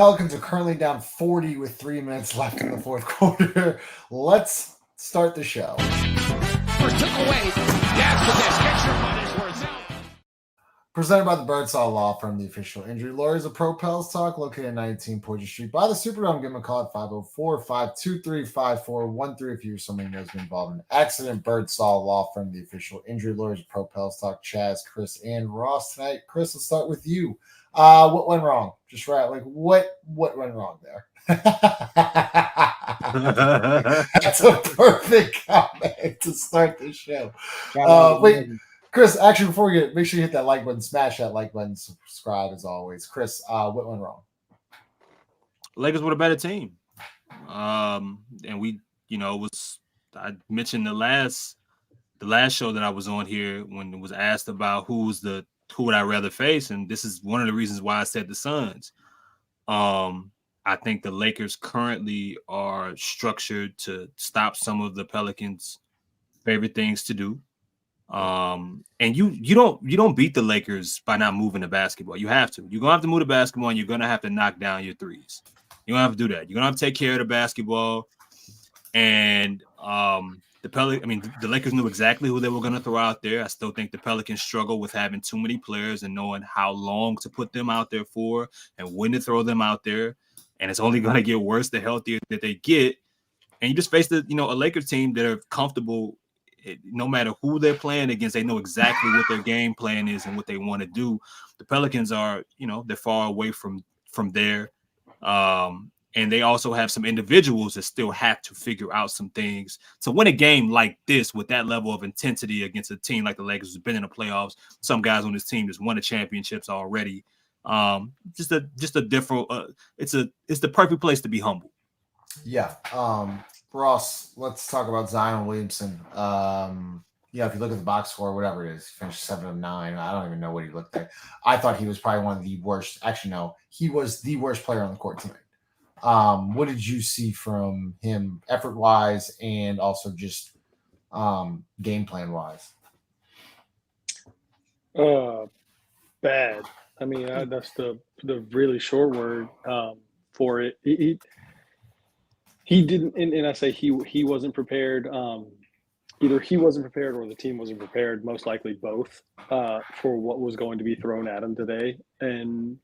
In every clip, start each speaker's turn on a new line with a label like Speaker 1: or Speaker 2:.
Speaker 1: Pelicans are currently down 40 with 3 minutes left in the fourth quarter. Let's start the show.
Speaker 2: First took away. After this, get your money's worth out.
Speaker 1: Presented by the Birdsall Law Firm, the official injury lawyers of Pro Pels Talk, located at 19 Porter Street by the Superdome. Give them a call at 504-523-5413 if you or someone knows been involved in an accident. Birdsall Law Firm, the official injury lawyers of Pro Pels Talk. Chaz, Chris, and Ross tonight. Chris, let's start with you. What went wrong? Just right, like what went wrong there? That's a perfect comment to start the show. Wait. Chris, actually, before we get, make sure you hit that like button, smash that like button, subscribe as always. Chris, what went wrong?
Speaker 3: Lakers were a better team, and we, I mentioned the last show that I was on here when it was asked about who would I rather face, and this is one of the reasons why I said the Suns. I think the Lakers currently are structured to stop some of the Pelicans' favorite things to do. And you don't beat the Lakers by not moving the basketball. You have to. You're gonna have to move the basketball, and you're gonna have to knock down your threes. You're gonna have to do that. You're gonna have to take care of the basketball. And the Lakers knew exactly who they were gonna throw out there. I still think the Pelicans struggle with having too many players and knowing how long to put them out there for and when to throw them out there. And it's only gonna get worse the healthier that they get. And you just face a Lakers team that are comfortable. No matter who they're playing against, they know exactly what their game plan is and what they want to do. The Pelicans are, they're far away from there. And they also have some individuals that still have to figure out some things to win a game like this with that level of intensity against a team like the Lakers who's been in the playoffs. Some guys on this team just won the championships already. Just a different. It's the perfect place to be humble.
Speaker 1: Yeah. Ross, let's talk about Zion Williamson. If you look at the box score, whatever it is, he finished 7 of 9. I don't even know what he looked like. I thought he was probably one of the worst. Actually, no, he was the worst player on the court tonight. What did you see from him effort-wise and also just game plan-wise?
Speaker 4: Bad. I mean, that's the really short word for it. He didn't, and I say he wasn't prepared. Either he wasn't prepared or the team wasn't prepared. Most likely both for what was going to be thrown at him today, and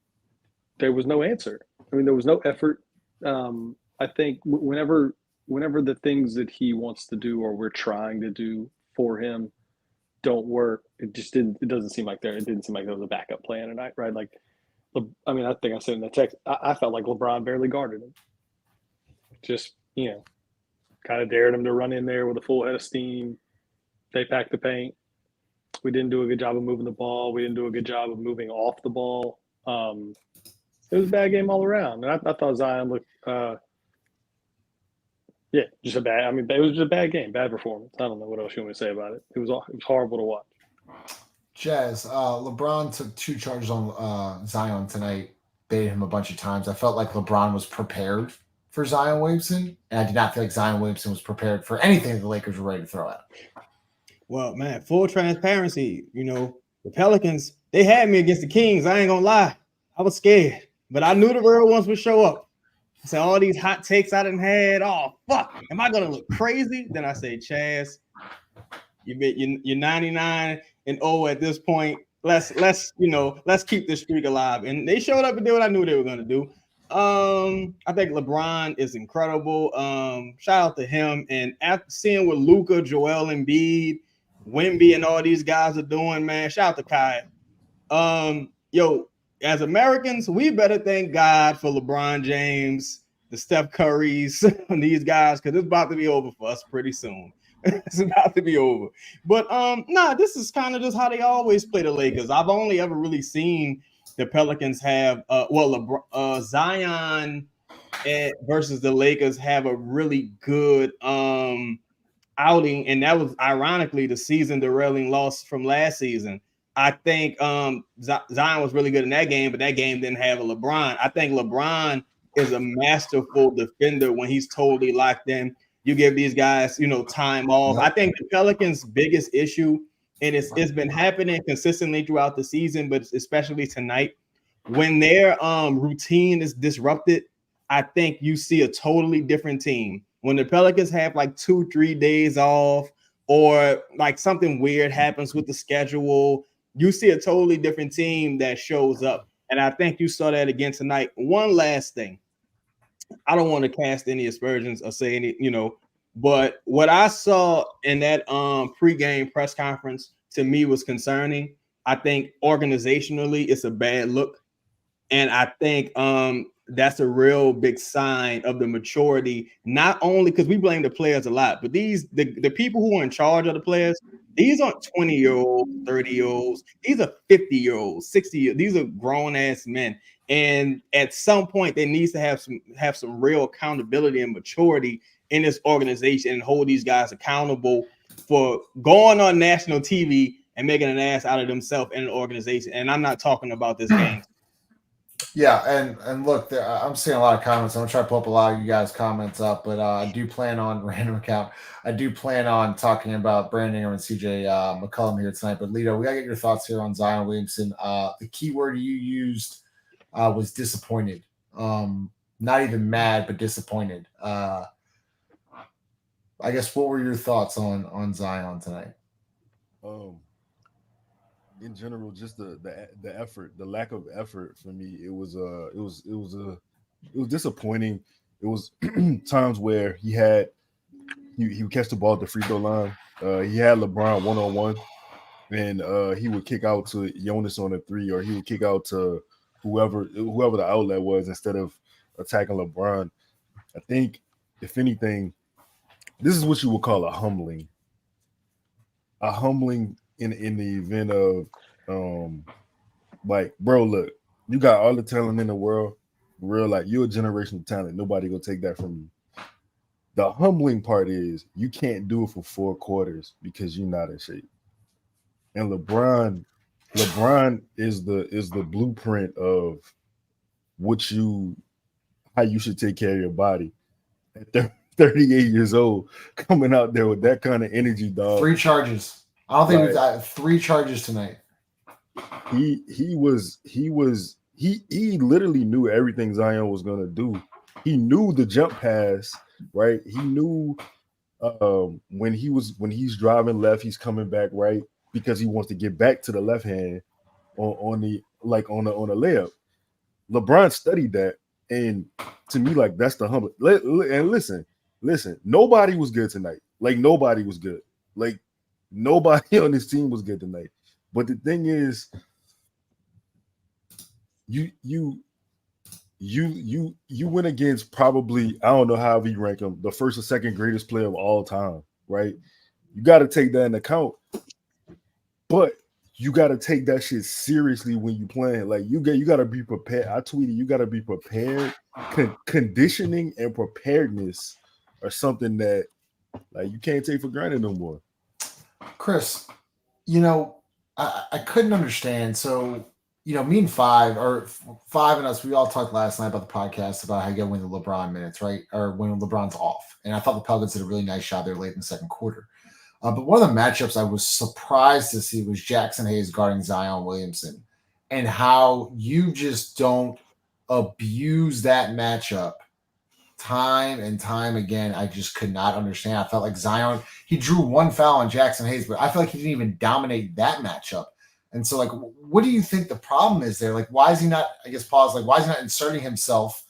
Speaker 4: there was no answer. I mean, there was no effort. I think whenever the things that he wants to do or we're trying to do for him don't work, it doesn't seem like it didn't seem like there was a backup plan tonight, right? Like, I mean, I think I said in the text, I felt like LeBron barely guarded him. Just, kind of dared him to run in there with a full head of steam. They packed the paint. We didn't do a good job of moving the ball. We didn't do a good job of moving off the ball. It was a bad game all around. And I thought Zion looked, just a bad. I mean, it was just a bad game, bad performance. I don't know what else you want me to say about it. It was horrible to watch.
Speaker 1: Jazz, LeBron took 2 charges on Zion tonight, baited him a bunch of times. I felt like LeBron was prepared for Zion Williamson, and I did not feel like Zion Williamson was prepared for anything that the Lakers were ready to throw at him.
Speaker 5: Well, man, full transparency, the Pelicans, they had me against the Kings. I ain't gonna lie. I was scared, but I knew the real ones would show up. I said, all these hot takes I done had, oh, fuck, am I gonna look crazy? Then I say, Chaz, you're 99 and 0 at this point. Let's keep this streak alive. And they showed up and did what I knew they were gonna do. I think LeBron is incredible. Shout out to him. And after seeing what Luka, Joel Embiid, Wemby, and all these guys are doing, man, shout out to Kai. As Americans, we better thank God for LeBron James, the Steph Currys, and these guys, because it's about to be over for us pretty soon. It's about to be over. But this is kind of just how they always play the Lakers. I've only ever really seen the Pelicans have Zion versus the Lakers have a really good outing, and that was ironically the season derailing loss from last season. I think Zion was really good in that game, but that game didn't have a LeBron. I think LeBron is a masterful defender when he's totally locked in. You give these guys, time off. I think the Pelicans' biggest issue, and it's been happening consistently throughout the season, but especially tonight, when their routine is disrupted, I think you see a totally different team. When the Pelicans have like 2-3 days off, or like something weird happens with the schedule, you see a totally different team that shows up. And I think you saw that again tonight. One last thing. I don't want to cast any aspersions or say any, but what I saw in that pregame press conference to me was concerning. I think organizationally it's a bad look. And I think that's a real big sign of the maturity, not only because we blame the players a lot, but the people who are in charge of the players, these aren't 20-year-olds, 30-year-olds. These are 50-year-olds, 60-year-olds. These are grown-ass men. And at some point, there needs to have some real accountability and maturity in this organization and hold these guys accountable for going on national TV and making an ass out of themselves in an organization. And I'm not talking about this game.
Speaker 1: Yeah, and look, I'm seeing a lot of comments. I'm gonna try to pull up a lot of you guys' comments up, but I do plan on random account. I do plan on talking about Brandon Ingram and CJ McCollum here tonight. But Lito, we gotta get your thoughts here on Zion Williamson. The key word you used was disappointed. Not even mad, but disappointed. I guess what were your thoughts on Zion tonight?
Speaker 6: In general, just the effort, the lack of effort for me, it was disappointing. It was times where he would catch the ball at the free throw line. He had LeBron 1-on-1, and he would kick out to Jonas on a 3, or he would kick out to whoever the outlet was instead of attacking LeBron. I think, if anything, this is what you would call a humbling. A humbling in the event of like, bro, look, you got all the talent in the world, real, like, you're a generational talent. Nobody gonna take that from you. The humbling part is you can't do it for 4 quarters because you're not in shape. And LeBron is the blueprint of how you should take care of your body. At 38 years old, coming out there with that kind of energy, dog.
Speaker 1: 3 charges. I don't think we've got 3 charges tonight.
Speaker 6: He literally knew everything Zion was gonna do. He knew the jump pass, right? He knew when he's driving left, he's coming back right because he wants to get back to the left hand on the layup. LeBron studied that, and to me, like, that's the humble. And listen, nobody was good tonight. Like, nobody was good. Like, nobody on this team was good tonight. But the thing is, you went against probably, I don't know how you rank him, the first or second greatest player of all time, right? You got to take that into account. But you got to take that shit seriously when you playing. Like, you got to be prepared. I tweeted, you got to be prepared. Conditioning and preparedness are something that, like, you can't take for granted no more.
Speaker 1: Chris, I couldn't understand. So, me and Five and us, we all talked last night about the podcast about how you got to win the LeBron minutes, right? Or when LeBron's off. And I thought the Pelicans did a really nice job there late in the second quarter. But one of the matchups I was surprised to see was Jackson Hayes guarding Zion Williamson, and how you just don't abuse that matchup time and time again. I just could not understand. I felt like Zion, he drew 1 foul on Jackson Hayes, but I feel like he didn't even dominate that matchup. And so, like, what do you think the problem is there? Like, why is he not, I guess, why is he not inserting himself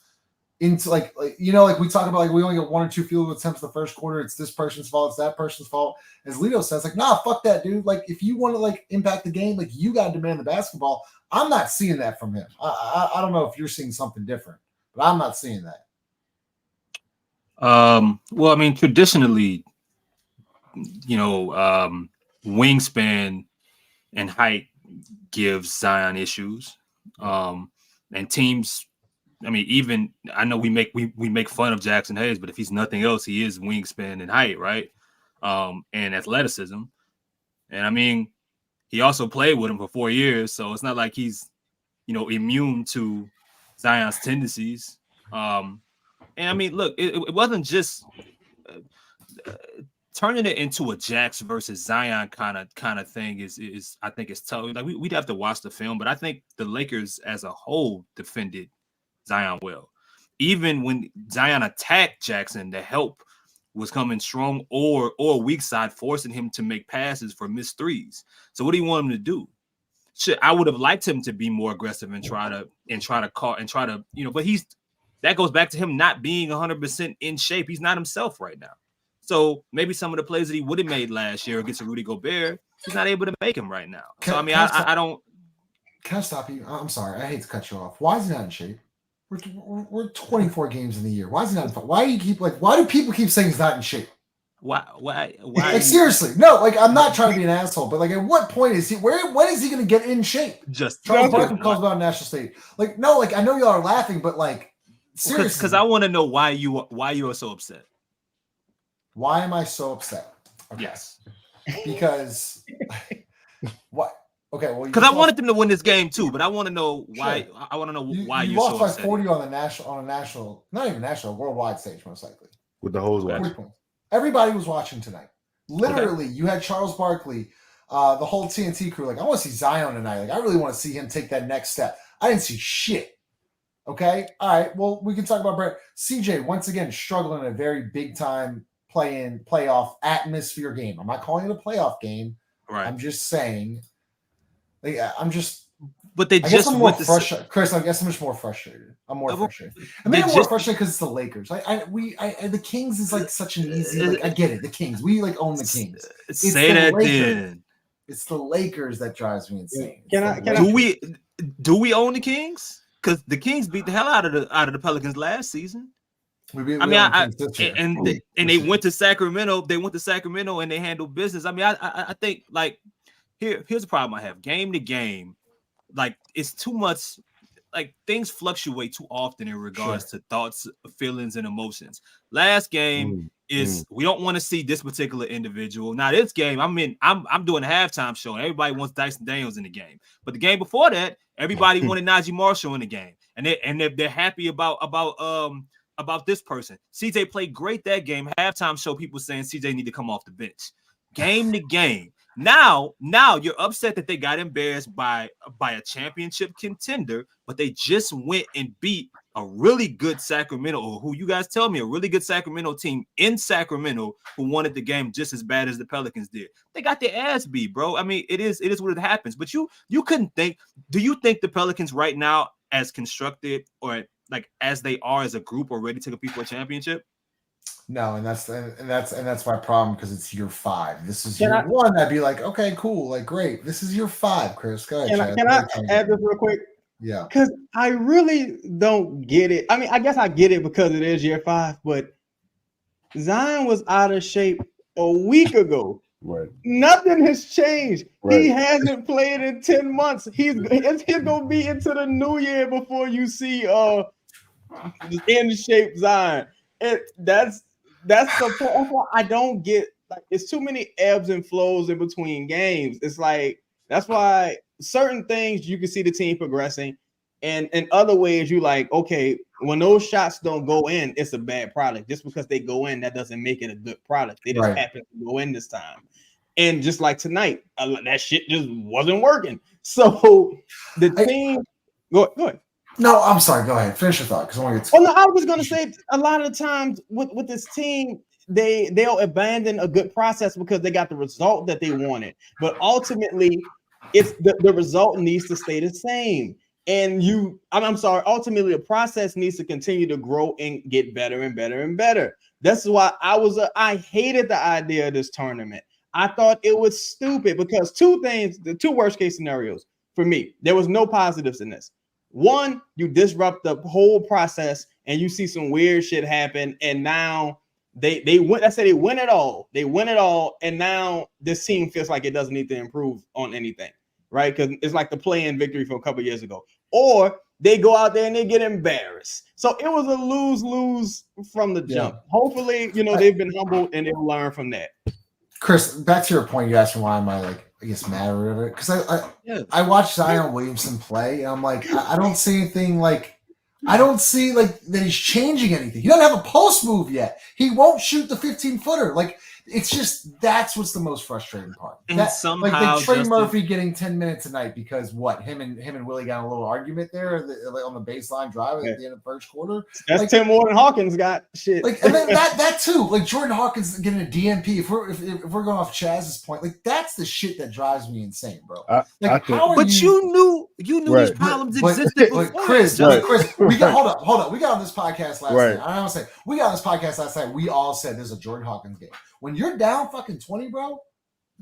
Speaker 1: into, like we talk about, like, we only get 1 or 2 field goal attempts the first quarter. It's this person's fault. It's that person's fault. As Lito says, like, nah, fuck that, dude. Like, if you want to, like, impact the game, like, you got to demand the basketball. I'm not seeing that from him. I don't know if you're seeing something different, but I'm not seeing that.
Speaker 3: Well, I mean, traditionally, wingspan and height gives Zion issues. And teams, I mean, even I know we make fun of Jackson Hayes, but if he's nothing else, he is wingspan and height, right? And athleticism. And I mean, he also played with him for 4 years, so it's not like he's, immune to Zion's tendencies. And I mean, look, it wasn't just turning it into a Jax versus Zion kind of thing is I think it's tough. Like we'd have to watch the film, but I think the Lakers as a whole defended Zion well. Even when Zion attacked Jackson, the help was coming strong or weak side, forcing him to make passes for missed threes. So what do you want him to do? I would have liked him to be more aggressive and try to but that goes back to him not being 100% in shape. He's not himself right now. So maybe some of the plays that he would have made last year against Rudy Gobert, he's not able to make him right now. I don't.
Speaker 1: Can I stop you? I'm sorry. I hate to cut you off. Why is he not in shape? We're 24 games in the year. Why is he not in shape? Why do people keep saying he's not in shape?
Speaker 3: Why?
Speaker 1: Like, seriously, no. Like, I'm not trying to be an asshole, but like, at what point is he? When is he going to get in shape? Charles Barkley calls about national state. Like, no. Like, I know y'all are laughing, but like, seriously,
Speaker 3: because I want to know why you are so upset.
Speaker 1: Why am I so upset? Okay.
Speaker 3: Yes,
Speaker 1: because what? Okay, well,
Speaker 3: because I wanted them to win this game too, but I want to know why. Sure. I want to know why
Speaker 1: you
Speaker 3: you're
Speaker 1: lost
Speaker 3: so
Speaker 1: by
Speaker 3: upset.
Speaker 1: 40 on a national, not even national, worldwide stage, most likely.
Speaker 6: With the hose watch.
Speaker 1: Everybody was watching tonight. Literally, You had Charles Barkley, the whole TNT crew. Like, I want to see Zion tonight. Like, I really want to see him take that next step. I didn't see shit. Okay, all right. Well, we can talk about Brett. CJ once again struggling in a very big time playoff atmosphere game. I'm not calling it a playoff game.
Speaker 3: Right.
Speaker 1: I'm just saying. Like,
Speaker 3: But they just
Speaker 1: I'm more frustrated. Chris, I guess I'm just more frustrated. I'm more frustrated. I'm more frustrated because it's the Lakers. The Kings is like such an easy. Like, I get it. The Kings. We like own the Kings.
Speaker 3: Say that then.
Speaker 1: It's the Lakers that drives me insane.
Speaker 3: Do we own the Kings? Because the Kings beat the hell out of the Pelicans last season. They went to Sacramento. They went to Sacramento and they handled business. I mean, I think like here's the problem I have. Game to game, like it's too much. Like things fluctuate too often in regards to thoughts, feelings, and emotions. Last game we don't want to see this particular individual. Now this game, I'm doing a halftime show. And everybody wants Dyson Daniels in the game, but the game before that, everybody wanted Najee Marshall in the game, and they're happy about this person. CJ played great that game. Halftime show, people saying CJ need to come off the bench. Game to game. Now you're upset that they got embarrassed by a championship contender, but they just went and beat a really good Sacramento, or who you guys tell me, a really good Sacramento team in Sacramento who wanted the game just as bad as the Pelicans did. They got their ass beat, bro. I mean, it is what it happens. But you couldn't think. Do you think the Pelicans right now, as constructed or like as they are as a group, are ready to compete for a championship?
Speaker 1: No, and that's my problem, because it's year 5. This is year 1. I'd be like, okay, cool, like great. This is year 5, Chris. Go ahead.
Speaker 5: Can I add this real quick?
Speaker 1: Yeah.
Speaker 5: Because I really don't get it. I mean, I guess I get it because it is year 5, but Zion was out of shape a week ago.
Speaker 6: Right.
Speaker 5: Nothing has changed.
Speaker 6: Right.
Speaker 5: He hasn't played in 10 months. He's gonna be into the new year before you see in shape Zion. That's the point. That's why I don't get, like, it's too many ebbs and flows in between games. It's like, that's why certain things you can see the team progressing, and in other ways you like, okay, when those shots don't go in, it's a bad product. Just because they go in, that doesn't make it a good product. They just happen to go in this time. And just like tonight, that shit just wasn't working. So the team, go ahead.
Speaker 1: No, I'm sorry. Go ahead. Finish your thought, because I want to get.
Speaker 5: Oh no, I was just gonna say, a lot of the times with this team, they'll abandon a good process because they got the result that they wanted. But ultimately, it's the result needs to stay the same. And I'm sorry, ultimately the process needs to continue to grow and get better and better and better. That's why I hated the idea of this tournament. I thought it was stupid because the two worst case scenarios for me, there was no positives in this. One, you disrupt the whole process and you see some weird shit happen, and now they win. I said they win it all. They win it all, and now this team feels like it doesn't need to improve on anything, right? Because it's like the play-in victory from a couple years ago. Or they go out there and they get embarrassed. So it was a lose-lose from the jump. Hopefully, they've been humbled and they'll learn from that.
Speaker 1: Chris, back to your point, you asked me why am I like, I guess, mad or whatever. Because I watched Zion Williamson play, and I'm like, I don't see anything like, I don't see like that he's changing anything. He doesn't have a post move yet. He won't shoot the 15-footer. Like, It's just that's what's the most frustrating part.
Speaker 3: And
Speaker 1: That,
Speaker 3: somehow
Speaker 1: like Trey
Speaker 3: Justin-
Speaker 1: Murphy getting 10 minutes tonight because what him and Willie got a little argument there on the baseline drive at the end of the first quarter.
Speaker 5: That's
Speaker 1: like,
Speaker 5: 10 more than Hawkins got. Shit.
Speaker 1: Like, and then that too. Like Jordan Hawkins getting a DNP. If we're going off Chaz's point, like that's the shit that drives me insane, bro.
Speaker 3: You knew these problems existed before.
Speaker 1: Chris, we got hold up. We got on this podcast last night. I don't say we got on this podcast last night. We all said there's a Jordan Hawkins game. When you're down fucking 20, bro,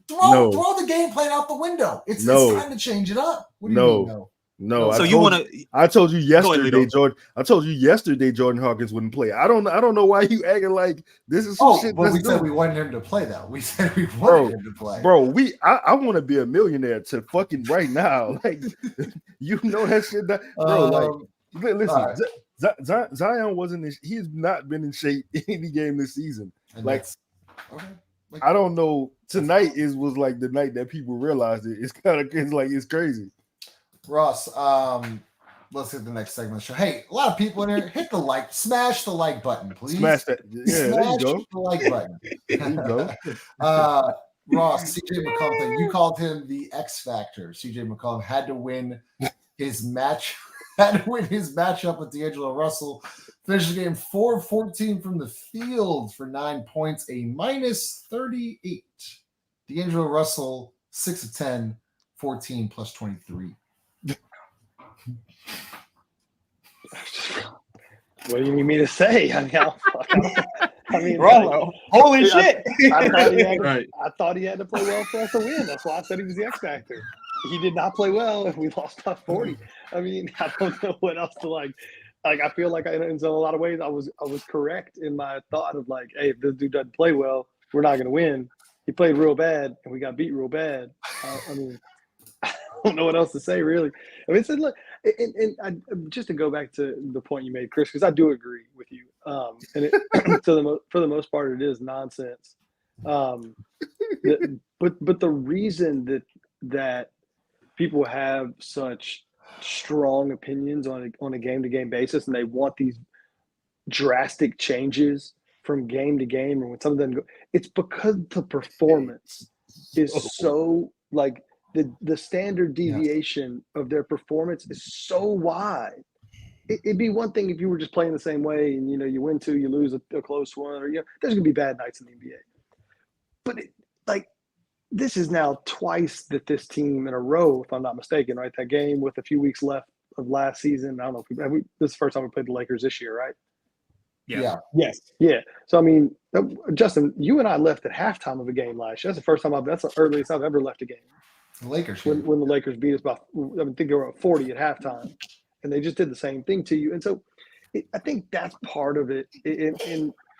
Speaker 1: throw the game plan out the window. It's time to change it up. What do you mean,
Speaker 6: no?
Speaker 3: So
Speaker 6: I told you yesterday, Jordan. I told you yesterday Jordan Hawkins wouldn't play. I don't know why you acting like this is some shit.
Speaker 1: But we said we wanted him to play though. We said we wanted him to play.
Speaker 6: Bro, I want to be a millionaire to fucking right now. Like you know that shit that bro, listen, Zion wasn't he's not been in shape any game this season. I don't know. Tonight was like the night that people realized it. It's crazy.
Speaker 1: Ross, let's hit the next segment of the show. Hey, a lot of people in here, smash the like button, please.
Speaker 6: Smash that. Yeah, there you go.
Speaker 1: The like button.
Speaker 6: There you go.
Speaker 1: Ross, CJ McCollum, you called him the X Factor. CJ McCollum had to win his matchup with D'Angelo Russell. Finished the game 4-14 from the field for 9 points, a -38. D'Angelo Russell, 6 of 10, 14 plus 23.
Speaker 4: What do you need me to say? I mean,
Speaker 5: Rollo. Holy shit.
Speaker 4: I thought he had to play well for us to win. That's why I said he was the X Factor. He did not play well and we lost by 40. I mean, I don't know what else to like. I feel like in a lot of ways I was correct in my thought of like, hey, if this dude doesn't play well, we're not going to win. He played real bad and we got beat real bad. I mean, I don't know what else to say really. I mean, look, just to go back to the point you made, Chris, because I do agree with you. And for the most part, it is nonsense. But the reason that people have such strong opinions on a game-to-game basis, and they want these drastic changes from game to game, or when some of them go, it's because the performance is so like the standard deviation of their performance is so wide. It'd be one thing if you were just playing the same way and you win 2, you lose a close one, or there's gonna be bad nights in the NBA. But this is now twice that this team in a row, if I'm not mistaken, right? That game with a few weeks left of last season. I don't know if this is the first time we played the Lakers this year, right?
Speaker 3: Yeah.
Speaker 5: Yes.
Speaker 4: Yeah. So I mean, Justin, you and I left at halftime of a game last year. That's the first time that's the earliest I've ever left a game.
Speaker 1: The Lakers
Speaker 4: when the Lakers beat us by, I think they were at 40 at halftime, and they just did the same thing to you. And so, I think that's part of it.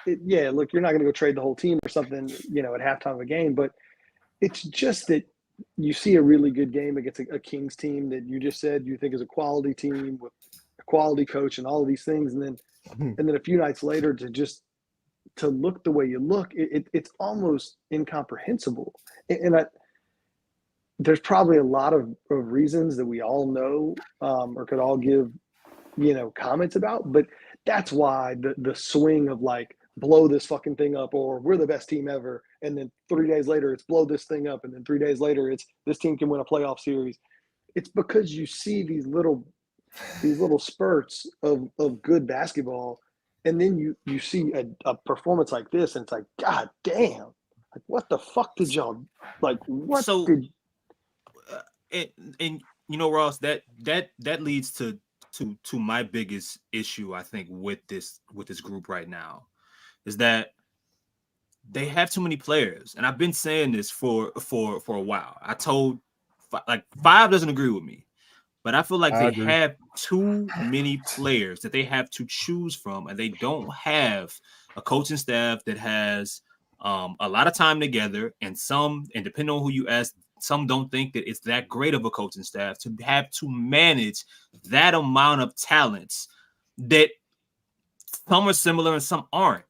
Speaker 4: Yeah, look, you're not going to go trade the whole team or something, at halftime of a game, but it's just that you see a really good game against a Kings team that you just said you think is a quality team with a quality coach and all of these things, and then a few nights later to look the way you look, it's almost incomprehensible. And there's probably a lot of reasons that we all know or could all give, comments about, but that's why the swing of like, blow this fucking thing up, or we're the best team ever, and then 3 days later it's blow this thing up, and then 3 days later it's this team can win a playoff series. It's because you see these little spurts of good basketball, and then you see a performance like this, and it's like, God damn, like what the fuck did y'all like? What
Speaker 3: so,
Speaker 4: did?
Speaker 3: And Ross, that leads to my biggest issue, I think, with this group right now, is that they have too many players. And I've been saying this for a while. I told like 5 doesn't agree with me, but I feel like they have too many players that they have to choose from, and they don't have a coaching staff that has a lot of time together, and depending on who you ask, some don't think that it's that great of a coaching staff to have to manage that amount of talents, that some are similar and some aren't.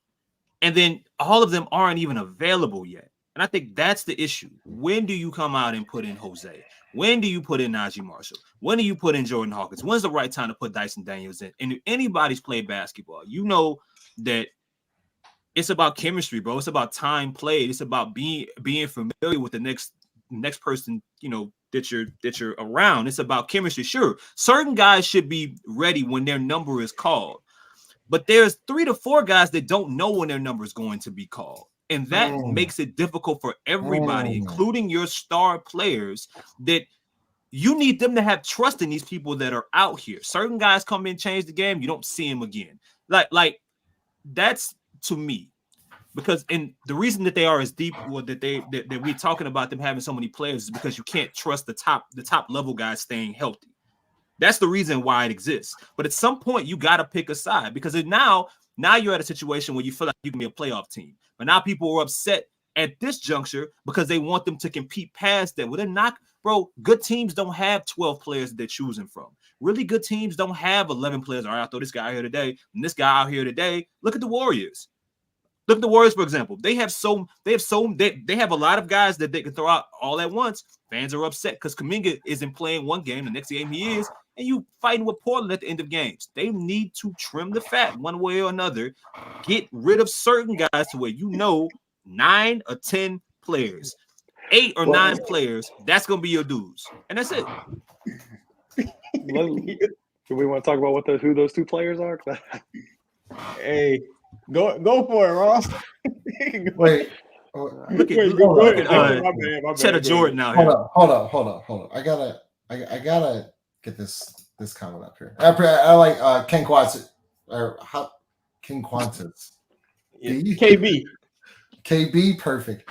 Speaker 3: And then all of them aren't even available yet. And I think that's the issue. When do you come out and put in Jose? When do you put in Najee Marshall? When do you put in Jordan Hawkins? When's the right time to put Dyson Daniels in? And if anybody's played basketball, you know that it's about chemistry, bro. It's about time played. It's about being familiar with the next person, you know, that you're around. It's about chemistry. Sure, certain guys should be ready when their number is called, but there's 3 to 4 guys that don't know when their number is going to be called, and that makes it difficult for everybody, including your star players, that you need them to have trust in these people that are out here. Certain guys come in, change the game, you don't see them again. Like that's to me, because and the reason that they are as deep, or that we're talking about them having so many players, is because you can't trust the top level guys staying healthy. That's the reason why it exists. But at some point, you got to pick a side, because now you're at a situation where you feel like you can be a playoff team. But now people are upset at this juncture because they want them to compete past that. Well, they're not, bro. Good teams don't have 12 players that they're choosing from. Really good teams don't have 11 players. All right, I throw this guy out here today and this guy out here today. Look at the Warriors. Look at the Warriors, for example. They have a lot of guys that they can throw out all at once. Fans are upset because Kuminga isn't playing one game, the next game he is, and you fighting with Portland at the end of games. They need to trim the fat one way or another. Get rid of certain guys to where 9 or 10 players, 8 or 9 players. That's gonna be your dudes, and that's it.
Speaker 4: Do we want to talk about who those 2 players are?
Speaker 5: Hey, go for it, Ross.
Speaker 1: Wait.
Speaker 3: Look at Cheddar Jordan out here.
Speaker 1: Hold on. I gotta get this comment up here. I like Ken Quantas or King Quantas. KB, perfect.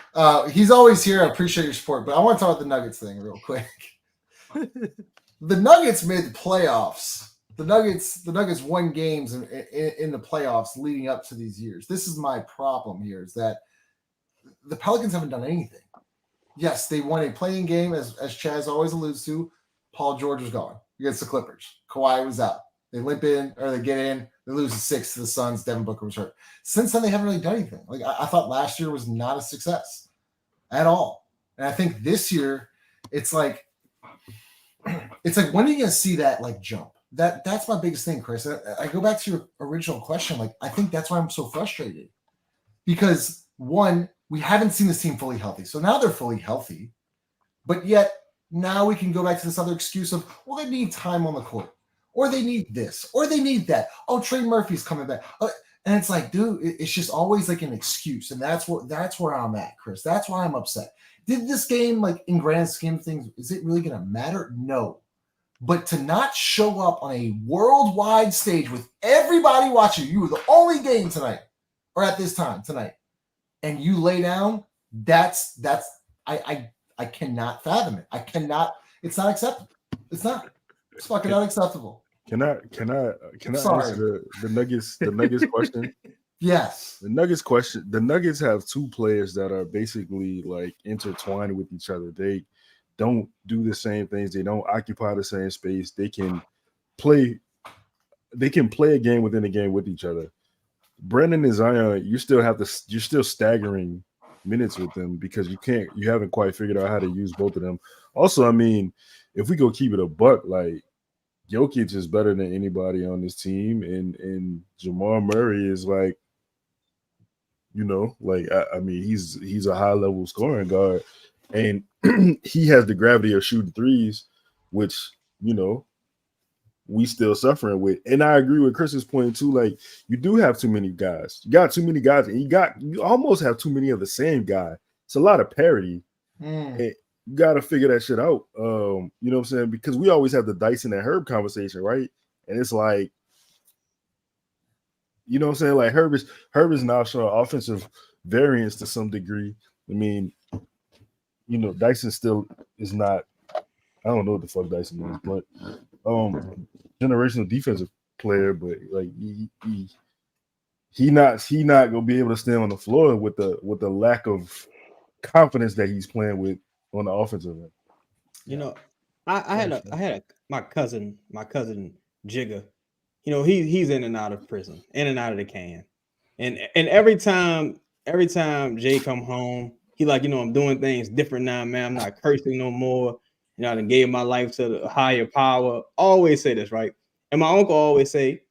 Speaker 1: He's always here. I appreciate your support, but I want to talk about the Nuggets thing real quick. The Nuggets made the playoffs. The Nuggets won games in the playoffs leading up to these years. This is my problem here, is that the Pelicans haven't done anything. Yes, they won a playing game, as Chaz always alludes to. Paul George was gone against the Clippers. Kawhi was out. They limp in, or they get in. They lose 6 to the Suns. Devin Booker was hurt. Since then, they haven't really done anything. Like I thought last year was not a success at all. And I think this year, it's like when are you going to see that like jump? That's my biggest thing, Chris. I go back to your original question. Like, I think that's why I'm so frustrated, because one, we haven't seen this team fully healthy. So now they're fully healthy, but yet now we can go back to this other excuse of, well, they need time on the court, or they need this, or they need that. Oh, Trey Murphy's coming back. And it's like, dude, it's just always like an excuse. And that's where I'm at, Chris. That's why I'm upset. Did this game, like in grand scheme of things, is it really going to matter? No. But to not show up on a worldwide stage with everybody watching, you were the only game tonight, or at this time tonight, and you lay down, I cannot fathom it. I cannot. It's not acceptable. It's not. It's fucking not acceptable.
Speaker 6: Can I answer the Nuggets question?
Speaker 1: Yes.
Speaker 6: The Nuggets question. The Nuggets have 2 players that are basically like intertwined with each other. They don't do the same things. They don't occupy the same space. They can play a game within a game with each other. Brandon and Zion, you're still staggering minutes with them because you haven't quite figured out how to use both of them. Also, I mean, if we go keep it a buck, like Jokic is better than anybody on this team, and Jamal Murray is like, I mean, he's a high level scoring guard, and he has the gravity of shooting threes, which we still suffering with. And I agree with Chris's point too. Like, you do have too many guys. You got too many guys, and you almost have too many of the same guy. It's a lot of parity. And you got to figure that shit out. You know what I'm saying? Because we always have the Dyson and Herb conversation, right? And it's like, you know what I'm saying? Like Herb is now showing offensive variance to some degree. I mean, Dyson still is not. I don't know what the fuck Dyson is, but generational defensive player. But like he not gonna be able to stay on the floor with the lack of confidence that he's playing with on the offensive end.
Speaker 5: I had my cousin Jigga. He's in and out of prison, in and out of the can, and every time Jay come home, he like, I'm doing things different now, man. I'm not cursing no more. I done gave my life to the higher power. Always say this, right? And my uncle always say,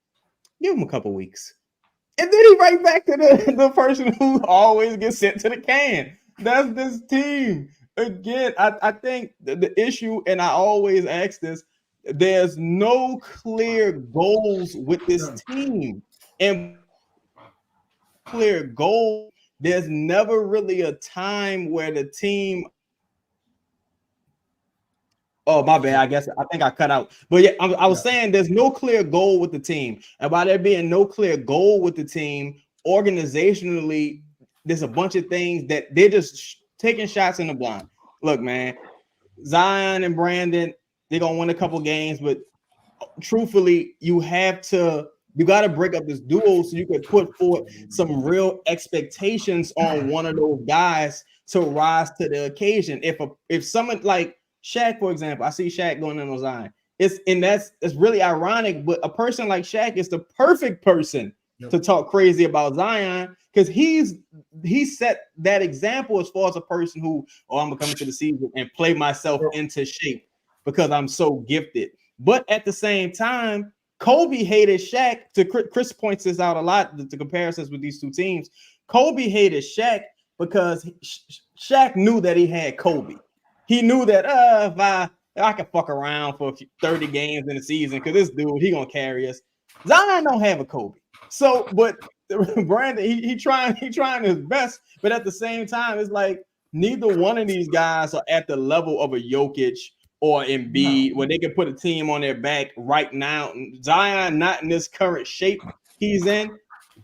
Speaker 5: give him a couple weeks. And then he right back to the person who always gets sent to the can. That's this team. Again, I think the issue, and I always ask this, there's no clear goals with this team. And clear goal, there's never really a time where the team. Oh, my bad. I think I cut out. But yeah, I was saying there's no clear goal with the team. And by there being no clear goal with the team, organizationally, there's a bunch of things that they're just taking shots in the blind. Look, man, Zion and Brandon, they're going to win a couple games, but truthfully, you got to break up this duo so you could put forth some real expectations on one of those guys to rise to the occasion. If someone like Shaq, for example, I see Shaq going in on Zion. It's really ironic, but a person like Shaq is the perfect person to talk crazy about Zion because he set that example as far as a person who, I'm gonna come into the season and play myself into shape because I'm so gifted. But at the same time, Kobe hated Shaq. Chris points this out a lot, the comparisons with these two teams. Kobe hated Shaq because Shaq knew that he had Kobe. He knew that if I can fuck around for 30 games in the season because this dude, he gonna carry us. Zion don't have a Kobe. So, but Brandon, he trying his best, but at the same time, it's like neither one of these guys are at the level of a Jokic or Embiid where they can put a team on their back right now. Zion not in this current shape he's in,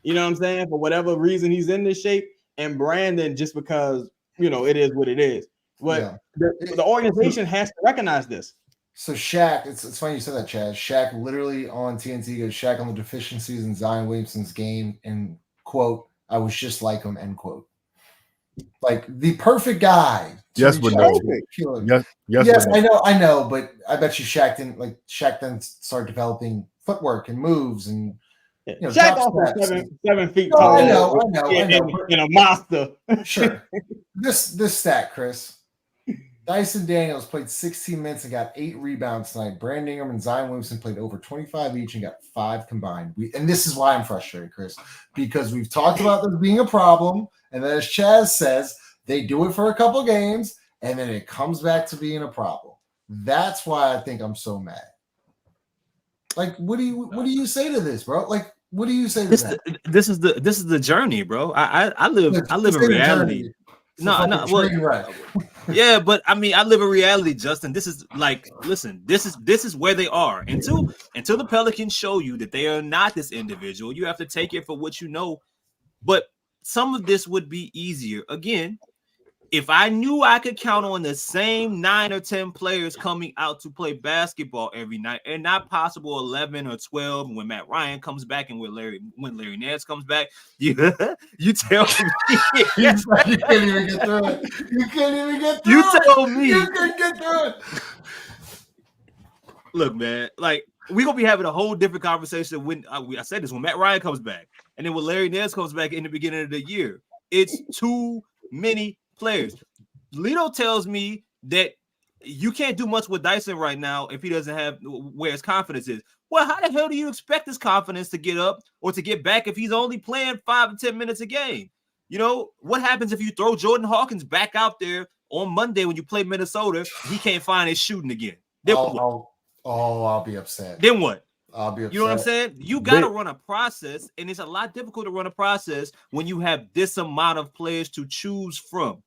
Speaker 5: you know what I'm saying? For whatever reason he's in this shape, and Brandon just because it is what it is. But the organization has to recognize this.
Speaker 1: So Shaq, it's funny you said that, Chaz. Shaq literally on TNT goes, Shaq on the deficiencies in Zion Williamson's game, and quote, I was just like him, end quote. Like the perfect guy.
Speaker 6: Yes, but no.
Speaker 1: Yes, I know, but I bet you Shaq then started developing footwork and moves and
Speaker 5: Shaq also 7 feet tall.
Speaker 1: I know.
Speaker 5: In a monster.
Speaker 1: Sure. This stat, Chris. Dyson Daniels played 16 minutes and got 8 rebounds tonight. Brandon Ingram and Zion Williamson played over 25 each and got 5 combined. And this is why I'm frustrated, Chris, because we've talked about this being a problem. And then as Chaz says, they do it for a couple games and then it comes back to being a problem. That's why I think I'm so mad. Like, what do you say to this, bro? Like, what do you say to that?
Speaker 3: This is the journey, bro. I live in reality. Yeah, but I mean, I live in reality, Justin. This is like, listen, this is where they are. Until the Pelicans show you that they are not this individual, you have to take it for what you know. But some of this would be easier. Again, if I knew I could count on the same 9 or 10 players coming out to play basketball every night, and not possible 11 or 12 when Matt Ryan comes back and when Larry Nance comes back, you tell me.
Speaker 1: You can't even get through it. You can't even get through it.
Speaker 3: You tell me.
Speaker 1: You can't get through it.
Speaker 3: Look, man, like we're gonna be having a whole different conversation when I said this when Matt Ryan comes back, and then when Larry Nance comes back in the beginning of the year. It's too many players. Lito tells me that you can't do much with Dyson right now if he doesn't have where his confidence is. Well, how the hell do you expect his confidence to get up or to get back if he's only playing 5 or 10 minutes a game? What happens if you throw Jordan Hawkins back out there on Monday when you play Minnesota? He can't find his shooting again. Then
Speaker 1: I'll be upset.
Speaker 3: Then what?
Speaker 1: I'll be upset.
Speaker 3: You know what I'm saying? You got to run a process, and it's a lot difficult to run a process when you have this amount of players to choose from.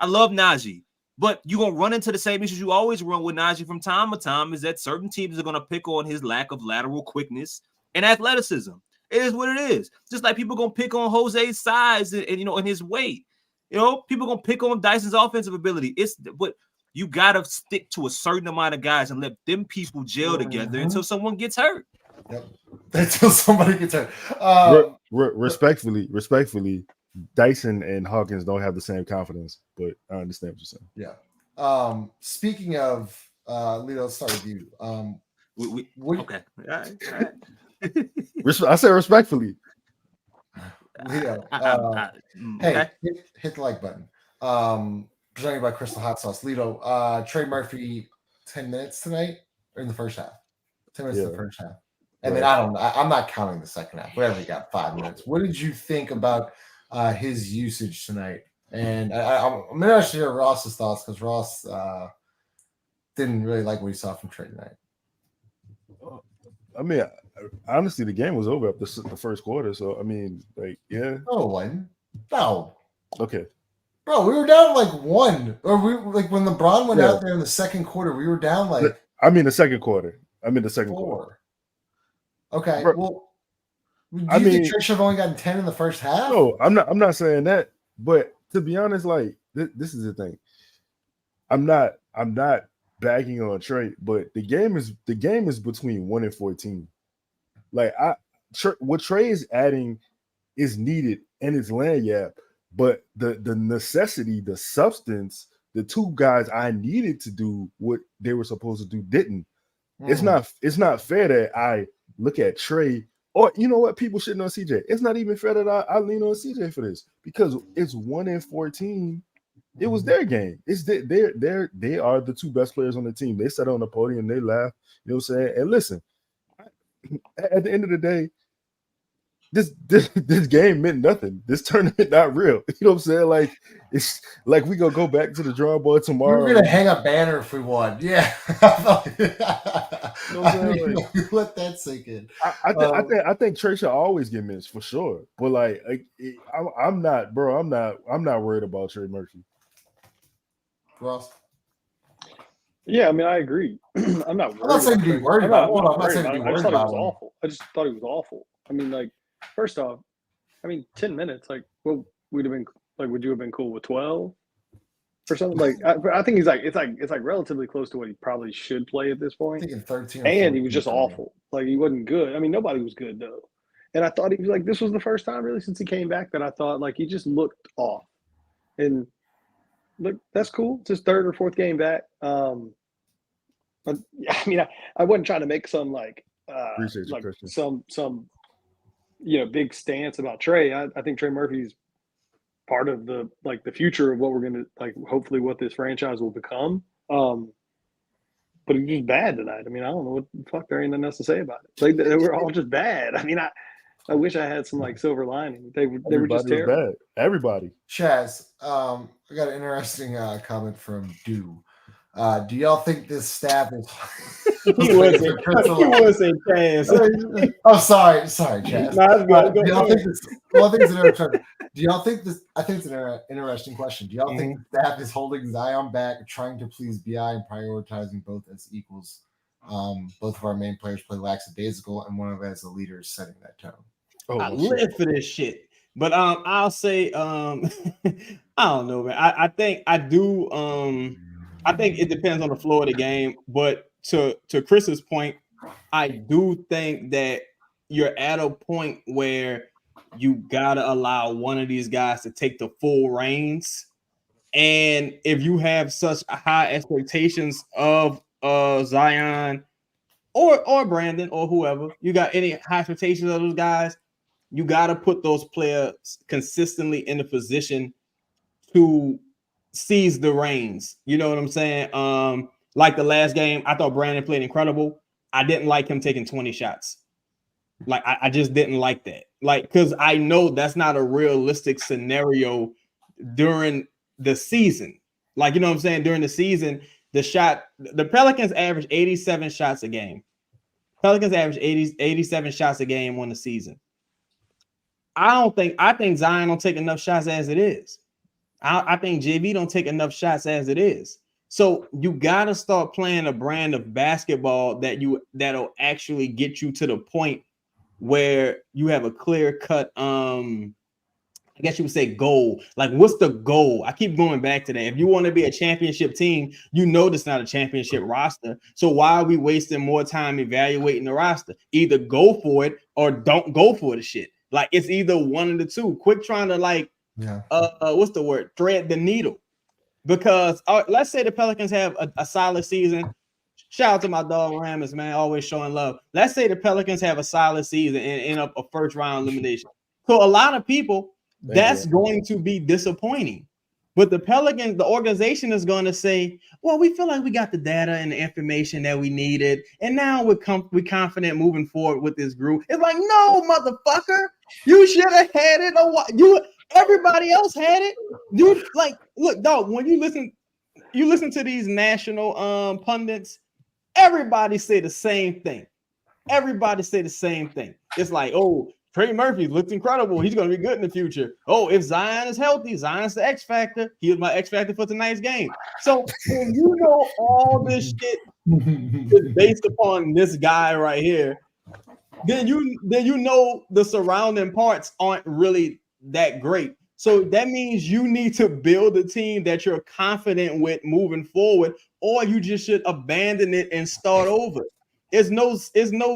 Speaker 3: I love Najee, but you're going to run into the same issues you always run with Najee from time to time, is that certain teams are going to pick on his lack of lateral quickness and athleticism. It is what it is. Just like people going to pick on Jose's size and and his weight. People going to pick on Dyson's offensive ability. But you got to stick to a certain amount of guys and let them people gel together until someone gets hurt.
Speaker 1: Yep. Until somebody gets hurt.
Speaker 6: Respectfully, Dyson and Hawkins don't have the same confidence, but I understand what you're saying.
Speaker 1: Yeah. Speaking of Lito, let's start with you.
Speaker 3: Okay. All right.
Speaker 6: I said respectfully.
Speaker 1: Lito, hey, hit the like button. Presented by Crystal Hot Sauce. Lito, Trey Murphy, 10 minutes tonight or in the first half? 10 minutes in the first half. And then I'm not counting the second half. Whatever he got, 5 minutes. What did you think about his usage tonight? And I'm interested to hear Ross's thoughts because Ross didn't really like what he saw from Trey tonight.
Speaker 6: I mean, honestly, the game was over after the first quarter. So, I mean, like, yeah.
Speaker 1: No, it wasn't. No.
Speaker 6: Okay.
Speaker 1: Bro, we were down like 1. Or we like when LeBron went out there in the second quarter, we were down like
Speaker 6: the second quarter. 4.
Speaker 1: Okay.
Speaker 6: Bro,
Speaker 1: well, do you think Trey should have only gotten 10 in the first half?
Speaker 6: No, I'm not saying that. But to be honest, like this is the thing. I'm not bagging on Trey, but the game is between 1 and 14. Like what Trey is adding is needed and it's lanyard, but the necessity, the substance, the two guys I needed to do what they were supposed to do didn't. It's not fair that I look at Trey, or you know what, people shitting on CJ. It's not even fair that I lean on CJ for this because it's 1 and 14. It was their game. It's they are the two best players on the team. They sat on the podium, they laughed. You know what I'm saying? And listen, at the end of the day, this game meant nothing. This tournament not real. You know what I'm saying? Like it's like we gonna go back to the drawing board tomorrow.
Speaker 1: We're gonna hang a banner if we won. Yeah.
Speaker 6: You know what I'm saying? Like,
Speaker 1: let that sink in.
Speaker 6: I think Trey should always get missed for sure. But I'm not worried about Trey Murphy.
Speaker 1: Ross?
Speaker 4: Yeah, I mean, I agree. I'm not
Speaker 1: saying to be worried about it. I'm not saying to be
Speaker 4: I just
Speaker 1: worried
Speaker 4: thought it
Speaker 1: about
Speaker 4: was
Speaker 1: him.
Speaker 4: awful. I just thought it was awful. I mean, like, first off, 10 minutes, like, well, would you have been cool with 12 or something? Like, I think it's like relatively close to what he probably should play at this point.
Speaker 1: I think 13
Speaker 4: and he was just awful. Like, he wasn't good. I mean, nobody was good though. And I thought he was like, this was the first time really since he came back that I thought like he just looked off. And look, that's cool. It's his 3rd or 4th game back. But I mean, I wasn't trying to make some like some big stance about Trey. I think Trey Murphy's part of the future of what we're gonna hopefully what this franchise will become. But it was just bad tonight. I mean, I don't know what the fuck there ain't nothing else to say about it. Like they were all just bad. I mean, I wish I had some silver lining. They were just terrible.
Speaker 6: Bad. Everybody.
Speaker 1: Chaz, I got an interesting comment from Do. Do y'all think this staff is?
Speaker 5: He wasn't Chaz.
Speaker 1: Oh, sorry, Chaz.
Speaker 5: No, that's good.
Speaker 1: Do y'all think this? Well, I think it's an interesting. Do y'all think this? I think it's an interesting question. Do y'all think the staff is holding Zion back, trying to please BI, and prioritizing both as equals? Both of our main players play lackadaisical, and one of them as a leader is setting that tone.
Speaker 5: Oh, I live for this shit. But I'll say I don't know, man. I think I do. I think it depends on the flow of the game. But to Chris's point, I do think that you're at a point where you gotta allow one of these guys to take the full reins. And if you have such high expectations of Zion or Brandon or whoever, you got any high expectations of those guys, you got to put those players consistently in the position to seize the reins. You know what I'm saying? Like the last game, I thought Brandon played incredible. I didn't like him taking 20 shots. Like, I just didn't like that. Like, because I know that's not a realistic scenario during the season. Like, you know what I'm saying? During the season, the Pelicans average 87 shots a game. Pelicans average 87 shots a game on the season. I think Zion don't take enough shots as it is. I think JV don't take enough shots as it is. So you got to start playing a brand of basketball that'll actually get you to the point where you have a clear cut, I guess you would say goal. Like, what's the goal? I keep going back to that. If you want to be a championship team, you know that's not a championship roster. So why are we wasting more time evaluating the roster? Either go for it or don't go for the shit. Like, it's either one of the two. Quit trying to what's the word? Thread the needle. Because let's say the Pelicans have a solid season. Shout out to my dog Ramos, man, always showing love. Let's say the Pelicans have a solid season and end up a first round elimination. So a lot of people, that's going to be disappointing. But the Pelicans, the organization is going to say, well, we feel like we got the data and the information that we needed. And now we're confident moving forward with this group. It's like, no, motherfucker, you should have had it. Or what? Everybody else had it. You like, look, dog, when you listen to these national pundits, everybody say the same thing. Everybody say the same thing. It's like, oh, Trey Murphy looks incredible. He's going to be good in the future. Oh, if Zion is healthy, Zion's the X factor. He was my X factor for tonight's game. So when you know all this shit is based upon this guy right here, then you know the surrounding parts aren't really that great. So that means you need to build a team that you're confident with moving forward, or you just should abandon it and start over. It's no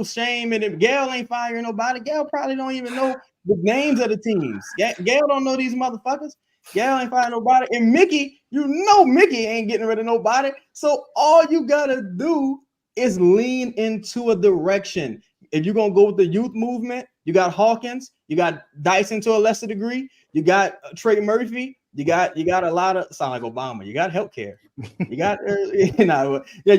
Speaker 5: shame in it. Gail ain't firing nobody. Gail probably don't even know the names of the teams. Gail don't know these motherfuckers. Gail ain't firing nobody. And Mickey, Mickey ain't getting rid of nobody. So all you gotta do is lean into a direction. If you're gonna go with the youth movement, you got Hawkins, you got Dyson to a lesser degree, you got Trey Murphy, you got a lot of sound like Obama. You got healthcare. You got you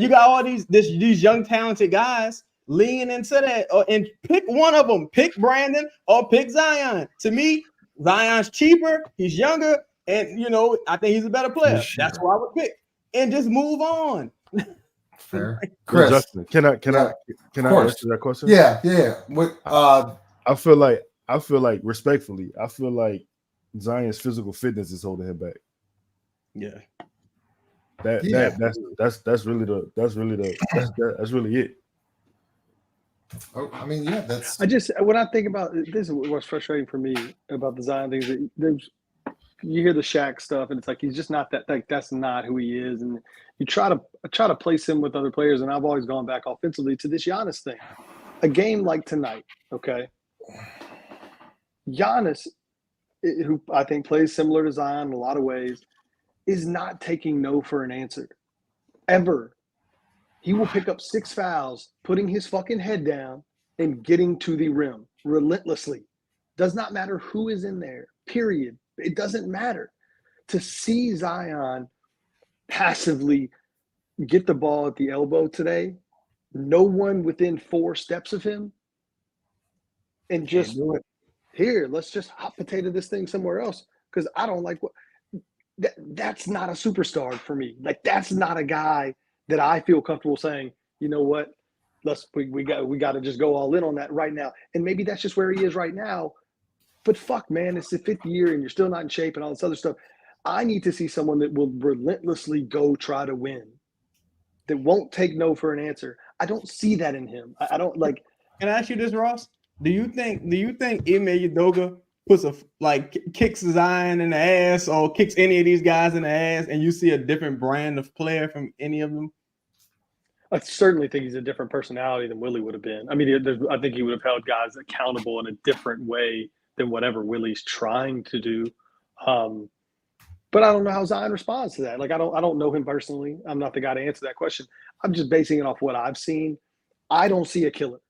Speaker 5: got all these young talented guys. Lean into that and pick one of them. Pick Brandon or pick Zion. To me, Zion's cheaper. He's younger, and I think he's a better player. That's who I would pick, and just move on.
Speaker 1: Fair, Chris.
Speaker 6: Justin, can I answer that question?
Speaker 1: Yeah. What,
Speaker 6: I feel like respectfully, I feel like Zion's physical fitness is holding him back.
Speaker 5: Yeah.
Speaker 6: That's really it.
Speaker 1: Oh, I mean, yeah, that's.
Speaker 4: When I think about this is what's frustrating for me about the Zion things. You hear the Shaq stuff, and it's like he's just not that. Like that's not who he is, and you try to place him with other players. And I've always gone back offensively to this Giannis thing. A game like tonight, okay. Giannis, who I think plays similar to Zion in a lot of ways, is not taking no for an answer. Ever. He will pick up 6 fouls, putting his fucking head down and getting to the rim relentlessly. Does not matter who is in there, period. It doesn't matter. To see Zion passively get the ball at the elbow today, no one within 4 steps of him, and just here, let's just hot potato this thing somewhere else because I don't like what that's not a superstar for me. Like that's not a guy that I feel comfortable saying, you know what, we got to just go all in on that right now. And maybe that's just where he is right now. But fuck, man, it's the 5th year and you're still not in shape and all this other stuff. I need to see someone that will relentlessly go try to win, that won't take no for an answer. I don't see that in him. I don't like.
Speaker 5: Can I ask you this, Ross? Do you think Ime Udoka kicks Zion in the ass or kicks any of these guys in the ass, and you see a different brand of player from any of them?
Speaker 4: I certainly think he's a different personality than Willie would have been. I mean, I think he would have held guys accountable in a different way than whatever Willie's trying to do. But I don't know how Zion responds to that. Like, I don't know him personally. I'm not the guy to answer that question. I'm just basing it off what I've seen. I don't see a killer.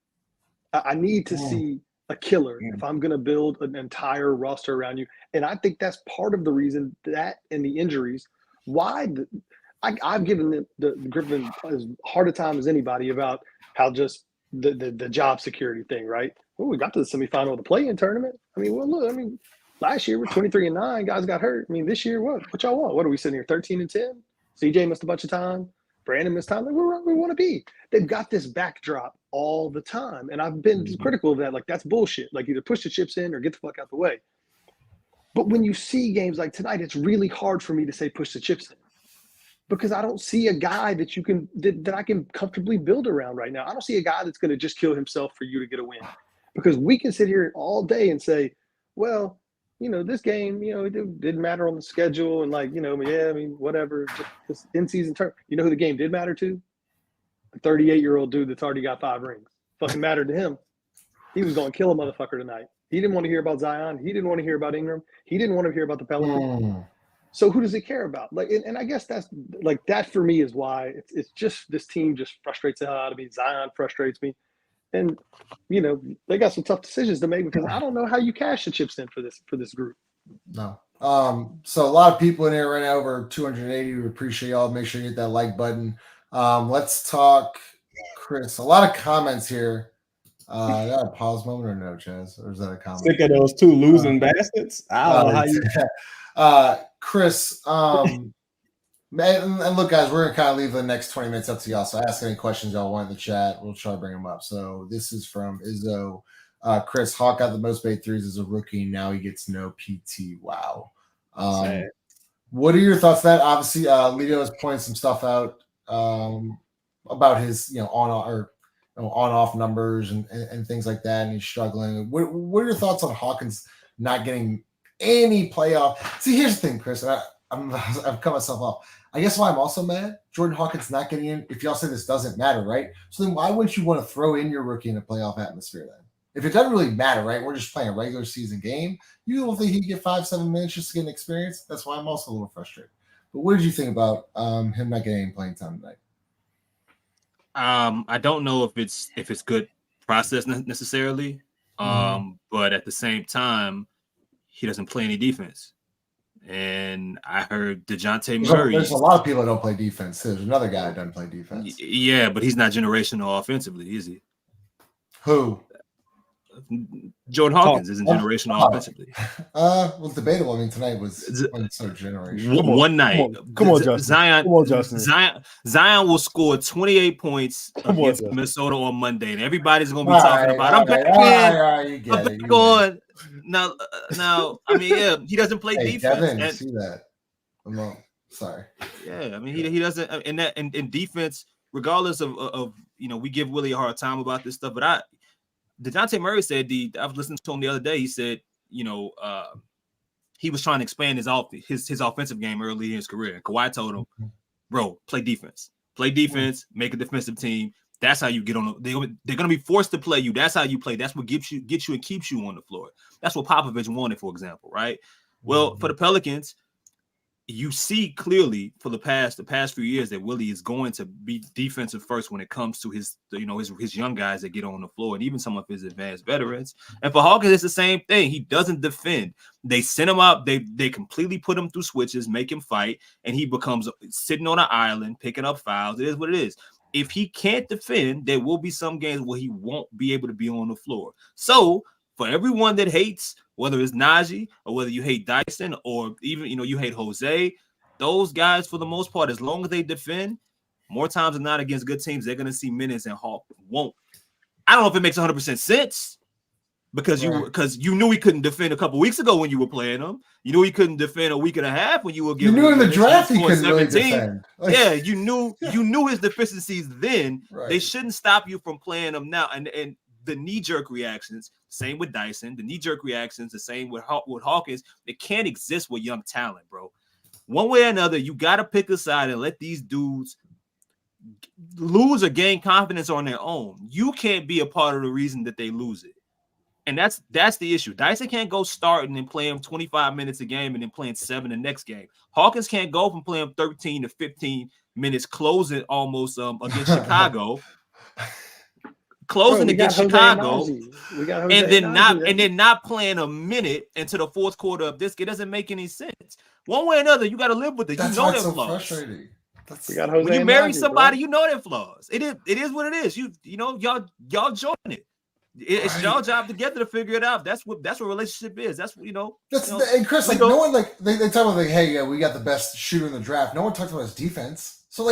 Speaker 4: I need to see a killer if I'm going to build an entire roster around you. And I think that's part of the reason that and the injuries, why I've given the Griffin as hard a time as anybody about how just the job security thing, right? Well, we got to the semifinal of the play-in tournament. I mean, well, look, last year we're 23-9, guys got hurt. I mean, this year, what y'all want? What are we sitting here, 13-10? CJ missed a bunch of time. Brandon missed time. Like, where we want to be. They've got this backdrop all the time. And I've been critical of that. Like, that's bullshit. Like, either push the chips in or get the fuck out the way. But when you see games like tonight, it's really hard for me to say push the chips in. Because I don't see a guy that I can comfortably build around right now. I don't see a guy that's going to just kill himself for you to get a win. Because we can sit here all day and say, well, this game, it didn't matter on the schedule and whatever, just in-season term. You know who the game did matter to? A 38-year-old dude that's already got 5 rings. Fucking mattered to him. He was going to kill a motherfucker tonight. He didn't want to hear about Zion. He didn't want to hear about Ingram. He didn't want to hear about the Pelicans. So who does he care about? Like, and I guess that's like that for me is why it's just this team just frustrates the hell out of me. Zion frustrates me. And they got some tough decisions to make because I don't know how you cash the chips in for this group.
Speaker 1: No, So a lot of people in here right now, over 280. We appreciate y'all. Make sure you hit that like button. Let's talk, Chris. A lot of comments here. Is that a pause moment or no, Chaz? Or is that a comment?
Speaker 5: Sick of those two losing bastards. I don't know how you.
Speaker 1: Chris, and look, guys, we're gonna kind of leave the next 20 minutes up to y'all. So ask any questions y'all want in the chat. We'll try to bring them up. So this is from Izzo. Chris, Hawk got the most made threes as a rookie. Now he gets no PT. Wow. What are your thoughts on that? Obviously, Lito has pointed some stuff out about his, on-off numbers and things like that, and he's struggling. What are your thoughts on Hawkins not getting any playoff? See, here's the thing, Chris. I've cut myself off. I guess why I'm also mad, Jordan Hawkins not getting in. If y'all say this doesn't matter, right? So then why wouldn't you want to throw in your rookie in a playoff atmosphere then? If it doesn't really matter, right? We're just playing a regular season game. You don't think he'd get 5-7 minutes just to get an experience? That's why I'm also a little frustrated. But what did you think about him not getting any playing time tonight?
Speaker 3: I don't know if it's good process necessarily, but at the same time, he doesn't play any defense. And I heard DeJounte Murray.
Speaker 1: There's a lot of people that don't play defense. There's another guy that doesn't play defense.
Speaker 3: Yeah, but he's not generational offensively, is he?
Speaker 1: Who?
Speaker 3: Jordan Hawkins isn't generational offensively.
Speaker 1: Well, debatable. I mean, tonight was so generational.
Speaker 3: One night.
Speaker 6: Come on, Justin.
Speaker 3: Zion will score 28 points against Minnesota on Monday, and everybody's going to be talking about. I'm back on. Now, I mean, yeah, he doesn't play defense.
Speaker 1: Devin, you see that? I'm sorry.
Speaker 3: Yeah, I mean, he doesn't. In defense, regardless of we give Willie a hard time about this stuff, but DeJounte Murray said I was listening to him the other day. He said, he was trying to expand his offensive game early in his career. And Kawhi told him, bro, play defense, make a defensive team. That's how you get on. They're going to be forced to play you. That's how you play. That's what gets you and keeps you on the floor. That's what Popovich wanted, for example, right? Well, for the Pelicans, you see clearly for the past few years that Willie is going to be defensive first when it comes to his young guys that get on the floor and even some of his advanced veterans. And for Hawkins, it's the same thing. He doesn't defend. They send him out. They completely put him through switches, make him fight, and he becomes sitting on an island, picking up fouls. It is what it is. If he can't defend, there will be some games where he won't be able to be on the floor. So for everyone that hates, whether it's Najee or whether you hate Dyson or even, you hate Jose, those guys, for the most part, as long as they defend, more times than not against good teams, they're going to see minutes, and Hawk won't. I don't know if it makes 100% sense because you knew he couldn't defend a couple weeks ago when you were playing him. You knew he couldn't defend a week and a half when you were giving him.
Speaker 1: You knew in the draft he couldn't really defend.
Speaker 3: Yeah, you knew his deficiencies then.
Speaker 1: Right.
Speaker 3: They shouldn't stop you from playing him now. And the knee-jerk reactions, same with Dyson. The knee-jerk reactions, the same with Hawkins. It can't exist with young talent, bro. One way or another, you got to pick a side and let these dudes lose or gain confidence on their own. You can't be a part of the reason that they lose it. And that's the issue. Dyson can't go starting and play him 25 minutes a game and then playing 7 the next game. Hawkins can't go from playing 13 to 15 minutes closing almost against Chicago. Closing against Chicago, and then not playing a minute into the fourth quarter of this. It doesn't make any sense. One way or another, you got to live with it.
Speaker 1: That's
Speaker 3: you know
Speaker 1: their
Speaker 3: their
Speaker 1: flaws.
Speaker 3: Frustrating.
Speaker 4: When
Speaker 3: you marry somebody, you know their flaws. It is what it is. Y'all join it. It's y'all job together to figure it out. That's what relationship is. That's what
Speaker 1: and Chris, no one they talk about hey, yeah, we got the best shooter in the draft. No one talked about his defense. So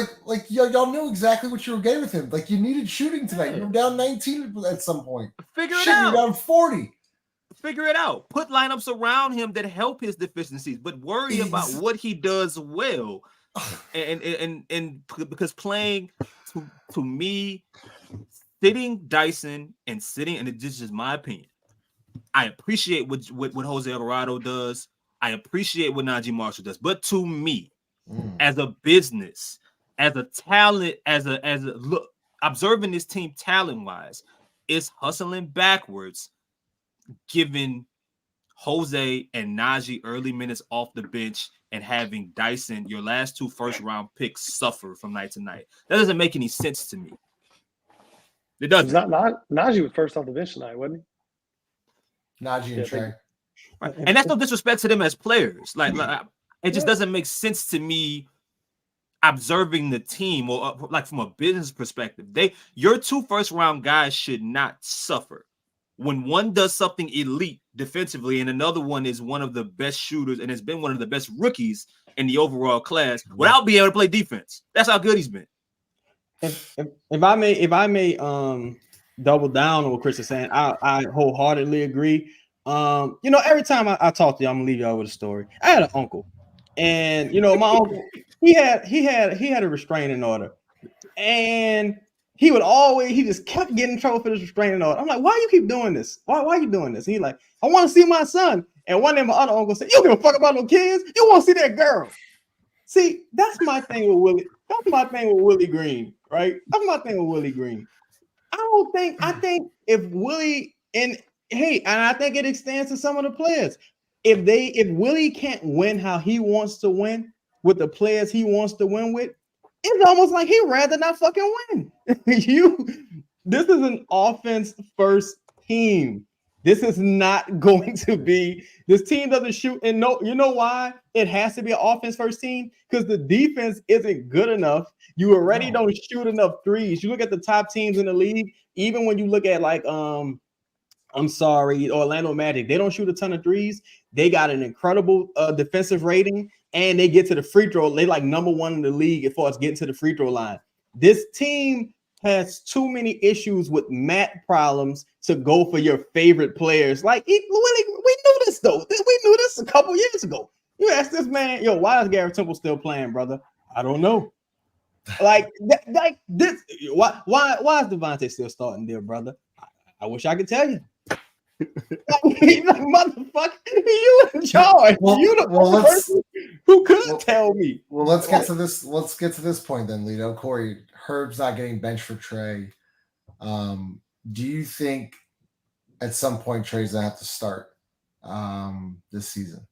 Speaker 1: y'all knew exactly what you were getting with him. Like you needed shooting tonight. You were down 19 at some point.
Speaker 3: Figure it out.
Speaker 1: You're down 40.
Speaker 3: Figure it out. Put lineups around him that help his deficiencies, but worry about what he does well. And because playing to me, sitting Dyson and this is my opinion. I appreciate what Jose Alvarado does. I appreciate what Najee Marshall does. But to me, as a business, as a talent, as a look, observing this team talent-wise, is hustling backwards, giving Jose and Najee early minutes off the bench and having Dyson, your last 2 first-round picks, suffer from night to night. That doesn't make any sense to me. It doesn't.
Speaker 4: Najee was first off the bench tonight, wasn't he?
Speaker 1: Najee and Trey.
Speaker 3: Right. And that's no disrespect to them as players. Like it just doesn't make sense to me observing the team or like from a business perspective. Your 2 first-round guys should not suffer when one does something elite defensively and another one is one of the best shooters and has been one of the best rookies in the overall class without being able to play defense. That's how good he's been.
Speaker 5: If I may double down on what Chris is saying, I wholeheartedly agree. Every time I talk to you, I'm gonna leave y'all with a story. I had an uncle, and my uncle he had a restraining order, and he just kept getting in trouble for this restraining order. I'm like, why you keep doing this? Why are you doing this? And he's like, I want to see my son. And one day my other uncle said, you don't give a fuck about no kids. You want to see that girl. See, that's my thing with Willie. That's my thing with Willie Green, right? That's my thing with Willie Green. I think if Willie and I think it extends to some of the players. If Willie can't win how he wants to win with the players he wants to win with, it's almost like he'd rather not fucking win. This is an offense first team. This is not going to be. This team doesn't shoot, and you know why it has to be an offense first team? Because the defense isn't good enough. You already don't shoot enough threes. You look at the top teams in the league. Even when you look at Orlando Magic, they don't shoot a ton of threes. They got an incredible defensive rating, and they get to the free throw. They like number 1 in the league as far as getting to the free throw line. This team has too many issues with mat problems to go for your favorite players. Like, we knew this though. We knew this a couple years ago. You ask this man, why is Garrett Temple still playing, brother? I don't know. Like this. Why is Devontae still starting there, brother? I wish I could tell you. He's like, motherfucker, you in charge. You the person who could tell me.
Speaker 1: Well, let's get to this. Let's get to this point then, Lito. Corey, Herb's not getting benched for Trey. Do you think at some point Trey's gonna have to start this season?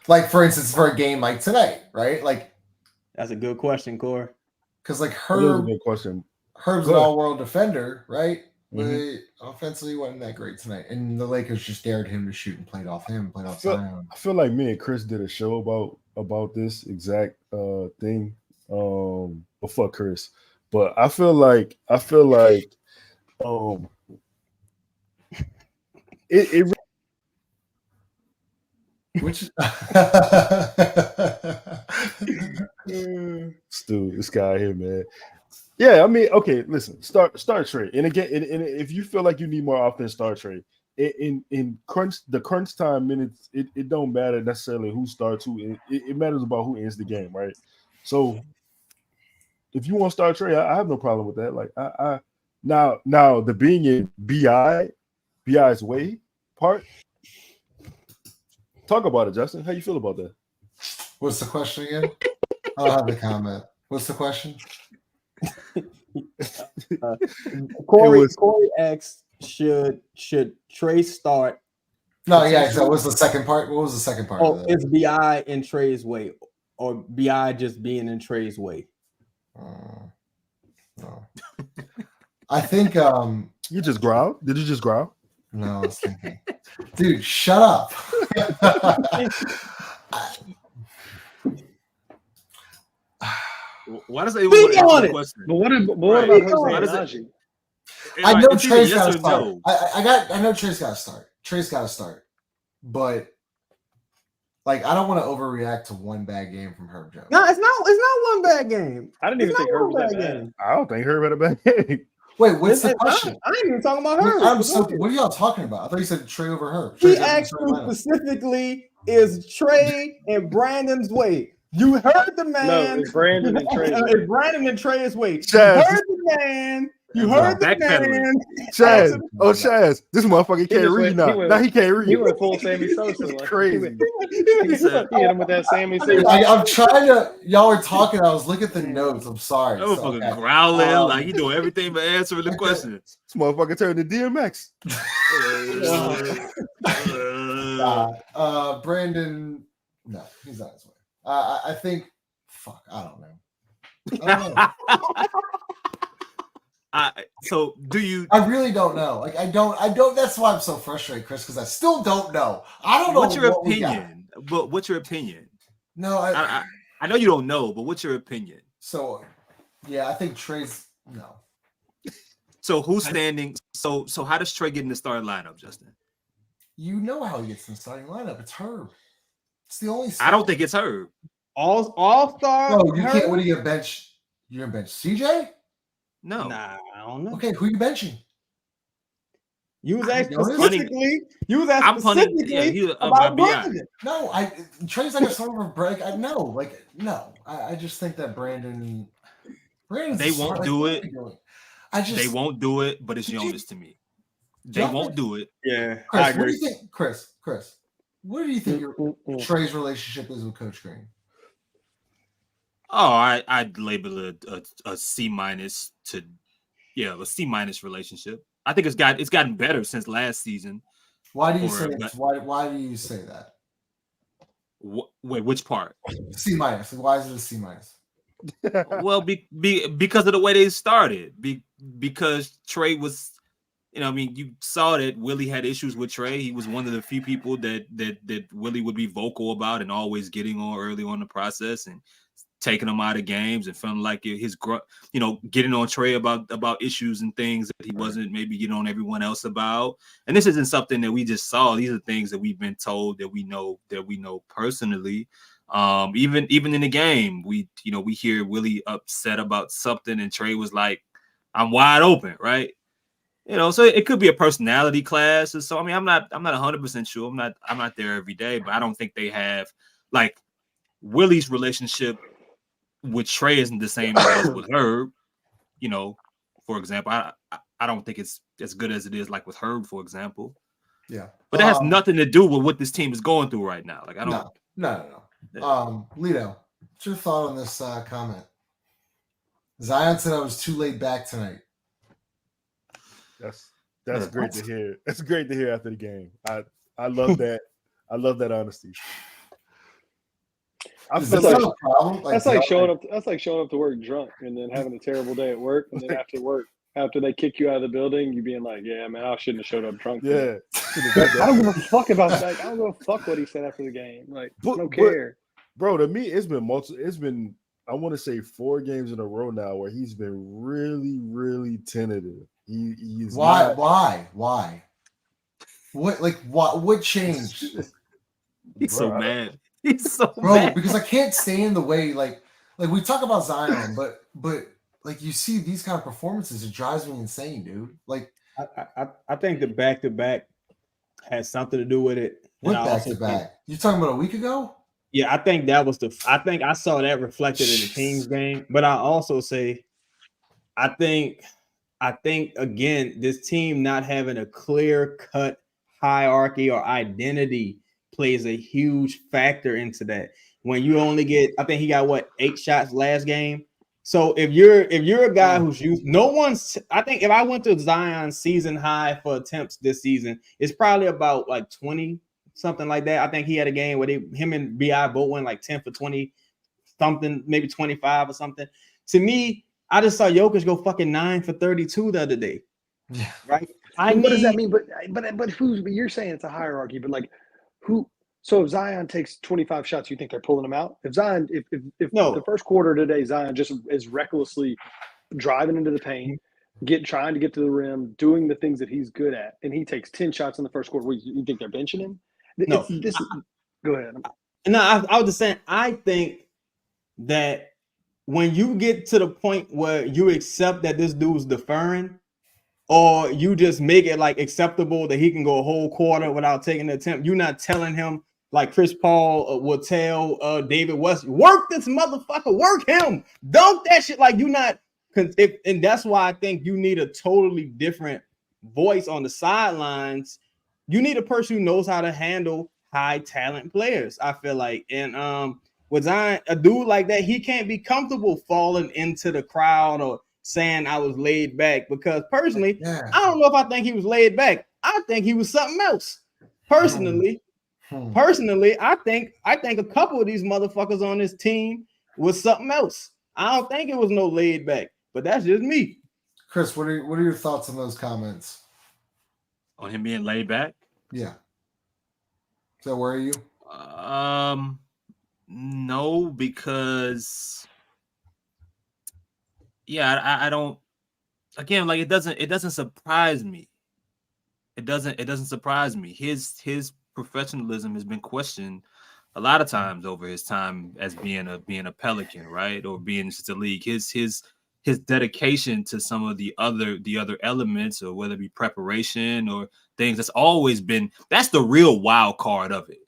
Speaker 1: Like, for instance, for a game like tonight, right? Like,
Speaker 5: that's a good question, Corey.
Speaker 1: Because like
Speaker 6: That's a good question.
Speaker 1: Herb's an all-world defender, right? But offensively, he wasn't that great tonight. And the Lakers just dared him to shoot and played off him, played off Zion.
Speaker 6: I feel like me and Chris did a show about this exact thing. But fuck Chris. But I feel like it
Speaker 1: which
Speaker 6: Stu, this guy here, man. Yeah, I mean, okay, listen, start Trey. And again, and if you feel like you need more offense, start Trey. In the crunch time minutes, it don't matter necessarily who starts who. It matters about who ends the game, right? So if you want to start Trey, I have no problem with that. Like I now the being in BI's way part. Talk about it, Justin. How you feel about that?
Speaker 1: What's the question again? I'll have the comment. What's the question?
Speaker 5: Corey asked, should Trey start?
Speaker 1: No, yeah. So what was the second part? What was the second part?
Speaker 5: Oh, it's BI in Trey's way, or BI just being in Trey's way?
Speaker 1: No. I think
Speaker 6: you just growl. Did you just growl?
Speaker 1: No, I was thinking. Dude, shut up.
Speaker 3: Why does anyone want to answer the question?
Speaker 4: But what about Jose Najee?
Speaker 1: I know Trey's got to start. No. I know Trey's got to start. Trey's got to start. But like, I don't want to overreact to one bad game from Herb Jones.
Speaker 5: No, it's not one bad game.
Speaker 4: I didn't even think Herb was that bad.
Speaker 6: I don't think Herb had a bad game.
Speaker 1: Wait, what's the question?
Speaker 5: I ain't even talking about Herb.
Speaker 1: What are y'all talking about? I thought you said Trey over Herb.
Speaker 5: He asked you specifically, is Trey and Brandon's way? You heard the man.
Speaker 4: No, it's Brandon and Trey.
Speaker 5: It's Brandon and Trey's way. You heard the man. You heard the man.
Speaker 6: Chaz. Oh, Chaz. This motherfucker can't read now. Now he can't read.
Speaker 4: He went full Sammy Sosa. Like,
Speaker 6: crazy.
Speaker 4: He hit him with that Sammy Sosa.
Speaker 1: I'm trying to. Y'all were talking. I was looking at the notes. I'm sorry.
Speaker 3: That motherfucker growling like he doing everything but answering the questions.
Speaker 6: This motherfucker turned to DMX.
Speaker 1: Brandon. No, he's not his way. I think. Fuck. I don't know.
Speaker 3: So do you?
Speaker 1: I really don't know. Like I don't. That's why I'm so frustrated, Chris, because I still don't know. I don't know
Speaker 3: What's your
Speaker 1: what we got.
Speaker 3: opinion? But what's your opinion?
Speaker 1: No,
Speaker 3: I know you don't know, but what's your opinion?
Speaker 1: So, yeah, I think Trey's no.
Speaker 3: So who's standing? So how does Trey get in the starting lineup, Justin?
Speaker 1: You know how he gets in the starting lineup. It's Herb. It's the only.
Speaker 3: I don't think it's Herb.
Speaker 5: All star.
Speaker 1: No, you can't. What do you bench? You're gonna bench CJ?
Speaker 3: No.
Speaker 5: Nah, I don't know.
Speaker 1: Okay, who you benching?
Speaker 5: You was asking
Speaker 1: Notice?
Speaker 5: specifically. You was asking
Speaker 3: I'm punting.
Speaker 5: specifically
Speaker 3: Yeah,
Speaker 5: about
Speaker 3: BI.
Speaker 5: Brandon.
Speaker 1: No, Trey's like a sort of a break. I just think that Brandon's
Speaker 3: They won't do it. They
Speaker 1: won't.
Speaker 3: won't do it, but it's Jonas to me. They
Speaker 1: Justin?
Speaker 3: won't do it.
Speaker 5: Yeah,
Speaker 1: Chris,
Speaker 5: I agree.
Speaker 1: what do you think, Chris? What do you think Trey's relationship is with Coach Green?
Speaker 3: Oh, I'd label it a C minus to a C minus relationship. I think it's gotten better since last season.
Speaker 1: Why do you say that? Why do you say that?
Speaker 3: Wait, which part?
Speaker 1: C minus. Why is it a C minus?
Speaker 3: Well, because of the way they started. Because Trey was, you saw that Willie had issues with Trey. He was one of the few people that Willie would be vocal about and always getting on early on the process and taking him out of games and feeling like his getting on Trey about issues and things that he wasn't maybe getting on everyone else about. And this isn't something that we just saw. These are things that we've been told that we know personally. Even in the game, we hear Willie upset about something and Trey was like, I'm wide open, right? So it could be a personality clash. And so I'm not 100% sure. I'm not there every day, but I don't think they have like Willie's relationship with Trey isn't the same as with Herb. For example, I don't think it's as good as it is like with Herb, for example.
Speaker 1: Yeah.
Speaker 3: But that has nothing to do with what this team is going through right now. Like I don't
Speaker 1: No. Lito, what's your thought on this comment? Zion said I was too laid back tonight.
Speaker 6: That's great to hear. That's great to hear after the game. I love that. I love that honesty.
Speaker 1: That's a problem.
Speaker 4: That's like showing up. That's like showing up to work drunk and then having a terrible day at work, and then after they kick you out of the building, you being like, "Yeah, man, I shouldn't have showed up drunk."
Speaker 6: Yeah,
Speaker 4: I don't give a fuck about that. I don't give a fuck what he said after the game. Like, I don't care,
Speaker 6: bro. To me, it's been I want to say 4 games in a row now where he's been really, really tentative. He's
Speaker 1: why? What changed?
Speaker 3: He's so mad. He's so
Speaker 1: mad. Because I can't stand the way like we talk about Zion, but like you see these kind of performances, it drives me insane, dude. Like
Speaker 5: I think the back-to-back has something to do with it.
Speaker 1: What back-to-back? You talking about a week ago?
Speaker 5: Yeah, I think that was I think I saw that reflected in the Kings game. But I also say I think again, this team not having a clear-cut hierarchy or identity plays a huge factor into that. When you only get, I think he got 8 shots last game. So if you're a guy who's used, I think if I went to Zion's season high for attempts this season, it's probably about like 20, something like that. I think he had a game where him and BI both went like 10 for 20 something, maybe 25 or something. To me, I just saw Jokic go fucking 9 for 32 the other day.
Speaker 1: Yeah.
Speaker 5: Right.
Speaker 4: What does that mean? But you're saying it's a hierarchy, but like who? So if Zion takes 25 shots, you think they're pulling him out? If Zion, if the first quarter today, Zion just is recklessly driving into the paint, trying to get to the rim, doing the things that he's good at, and he takes 10 shots in the first quarter, you think they're benching him?
Speaker 5: No.
Speaker 4: Go ahead.
Speaker 5: No, I was just saying, I think that when you get to the point where you accept that this dude's deferring, or you just make it like acceptable that he can go a whole quarter without taking the attempt, you're not telling him like Chris Paul will tell David West, work this motherfucker, work him, dunk that shit. Like you're not, and that's why I think you need a totally different voice on the sidelines. You need a person who knows how to handle high talent players, I feel like. And with Zion, a dude like that, he can't be comfortable falling into the crowd or saying I was laid back, because personally, I don't know if I think he was laid back. I think he was something else. Personally, I think a couple of these motherfuckers on this team was something else. I don't think it was no laid back, but that's just me.
Speaker 1: Chris, what are your thoughts on those comments?
Speaker 3: On him being laid back?
Speaker 1: Yeah. So where are you?
Speaker 3: No, because I don't. Again, like it doesn't surprise me. It doesn't surprise me. His professionalism has been questioned a lot of times over his time as being a Pelican, right, or being just a league. His dedication to some of the other elements, or whether it be preparation or things, that's the real wild card of it.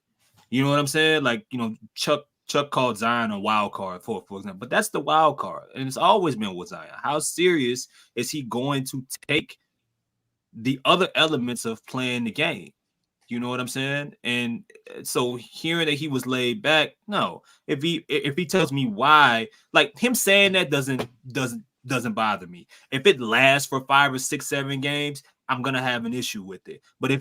Speaker 3: You know what I'm saying? Like, Chuck called Zion a wild card for example, but that's the wild card, and it's always been with Zion. How serious is he going to take the other elements of playing the game? You know what I'm saying? And so hearing that he was laid back, no. If he tells me why, like him saying that doesn't bother me. If it lasts for 5 or 6, 7 games, I'm gonna have an issue with it. But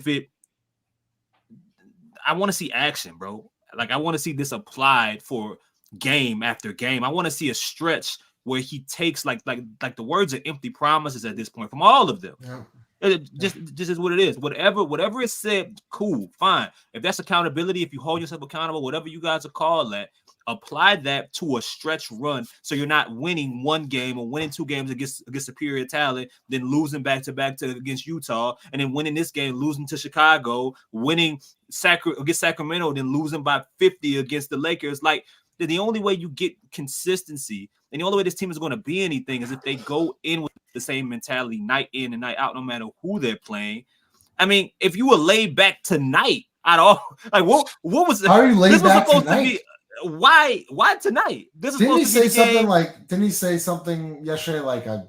Speaker 3: I want to see action, bro. Like I want to see this applied for game after game. I want to see a stretch where he takes like the words are empty promises at this point from all of them.
Speaker 1: Yeah.
Speaker 3: It just is what it is. Whatever is said, cool, fine. If that's accountability, if you hold yourself accountable, whatever you guys are called that, apply that to a stretch run, so you're not winning one game or winning 2 games against superior talent, then losing back to back against Utah, and then winning this game, losing to Chicago, winning against Sacramento, then losing by 50 against the Lakers. Like the only way you get consistency and the only way this team is going to be anything is if they go in with the same mentality night in and night out, no matter who they're playing. I mean, if you were laid back tonight at all, like what was
Speaker 1: How are you laid
Speaker 3: this was
Speaker 1: back
Speaker 3: supposed
Speaker 1: tonight?
Speaker 3: to be? Why tonight? This is
Speaker 1: Didn't he
Speaker 3: supposed to
Speaker 1: say
Speaker 3: be the
Speaker 1: something
Speaker 3: game.
Speaker 1: didn't he say something yesterday like I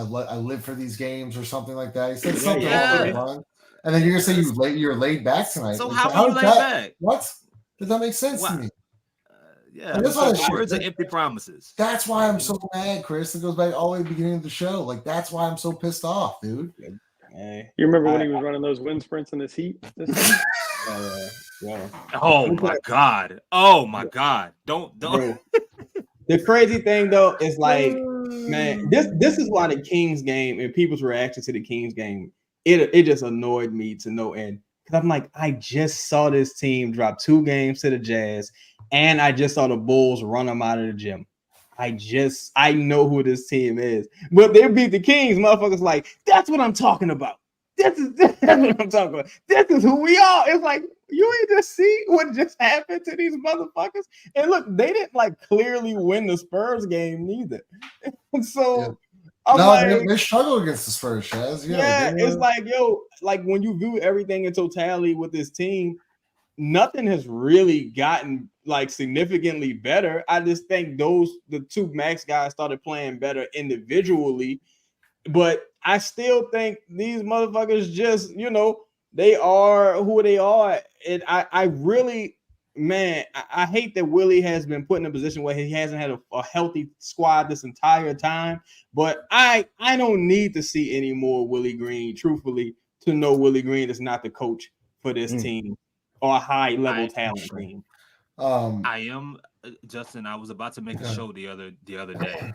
Speaker 1: live for these games or something like that? He said something
Speaker 3: yeah.
Speaker 1: along those lines. And then you're gonna say you're laid back tonight.
Speaker 3: So
Speaker 1: Like,
Speaker 3: how are you laid back?
Speaker 1: What? Does that make sense
Speaker 3: Why?
Speaker 1: to me?
Speaker 3: Yeah,
Speaker 1: And that's why
Speaker 3: because the words are empty promises.
Speaker 1: That's why I'm so mad, Chris. It goes back all the way to the beginning of the show. Like that's why I'm so pissed off, dude.
Speaker 5: Hey,
Speaker 4: You remember when he was running those wind sprints in this heat?
Speaker 5: yeah.
Speaker 3: Oh my God! Oh my God! Don't.
Speaker 5: Bro, the crazy thing though is like, man, this is why the Kings game and people's reaction to the Kings game, it just annoyed me to no end. Because I'm like, I just saw this team drop 2 games to the Jazz, and I just saw the Bulls run them out of the gym. I know who this team is. But they beat the Kings, motherfuckers like, that's what I'm talking about. That's what I'm talking about. This is who we are. It's like, you ain't just see what just happened to these motherfuckers. And look, they didn't like clearly win the Spurs game neither. And so
Speaker 1: Yeah.
Speaker 5: I'm
Speaker 1: No,
Speaker 5: like,
Speaker 1: they struggle against the Spurs, Chaz.
Speaker 5: yeah, it's like, yo, like when you view everything in totality with this team, nothing has really gotten like significantly better. I just think the 2 max guys started playing better individually, but I still think these motherfuckers just, they are who they are. And I really, man, I hate that Willie has been put in a position where he hasn't had a healthy squad this entire time. But I don't need to see any more Willie Green, truthfully, to know Willie Green is not the coach for this team or a high level talent team.
Speaker 3: I am Justin. I was about to make a show the other day,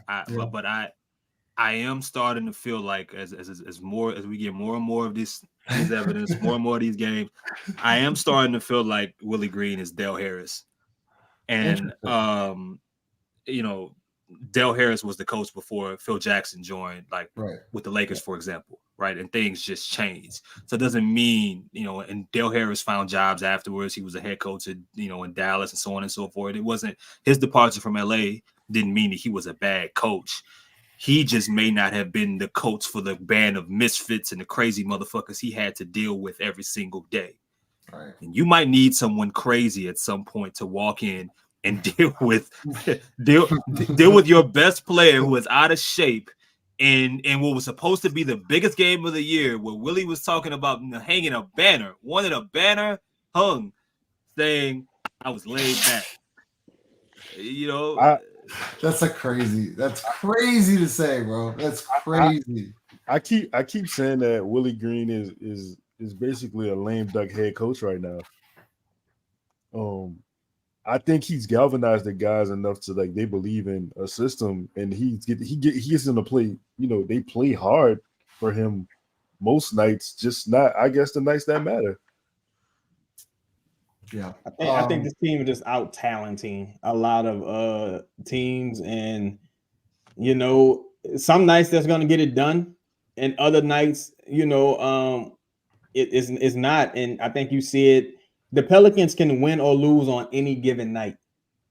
Speaker 3: but I am starting to feel like as we get more and more of this evidence, more and more of these games, I am starting to feel like Willie Green is Dale Harris, and Dale Harris was the coach before Phil Jackson joined, like with the Lakers, for example, right? And things just changed. So it doesn't mean, and Dale Harris found jobs afterwards. He was a head coach at, in Dallas and so on and so forth. It wasn't his departure from LA didn't mean that he was a bad coach. He just may not have been the coach for the band of misfits and the crazy motherfuckers he had to deal with every single day.
Speaker 1: Right.
Speaker 3: And you might need someone crazy at some point to walk in and deal with your best player who is out of shape and what was supposed to be the biggest game of the year, where Willie was talking about hanging a banner, wanted a banner hung saying I was laid back.
Speaker 1: That's crazy to say, bro. That's crazy.
Speaker 6: I keep saying that Willie Green is basically a lame duck head coach right now. I think he's galvanized the guys enough to like they believe in a system, and he gets them to play. They play hard, for him most nights, just not, I guess, the nights that matter.
Speaker 1: Yeah.
Speaker 5: I think this team is just out talenting a lot of teams, and you know, some nights that's going to get it done, and other nights, you know, it is not. And I think you see it. The Pelicans can win or lose on any given night,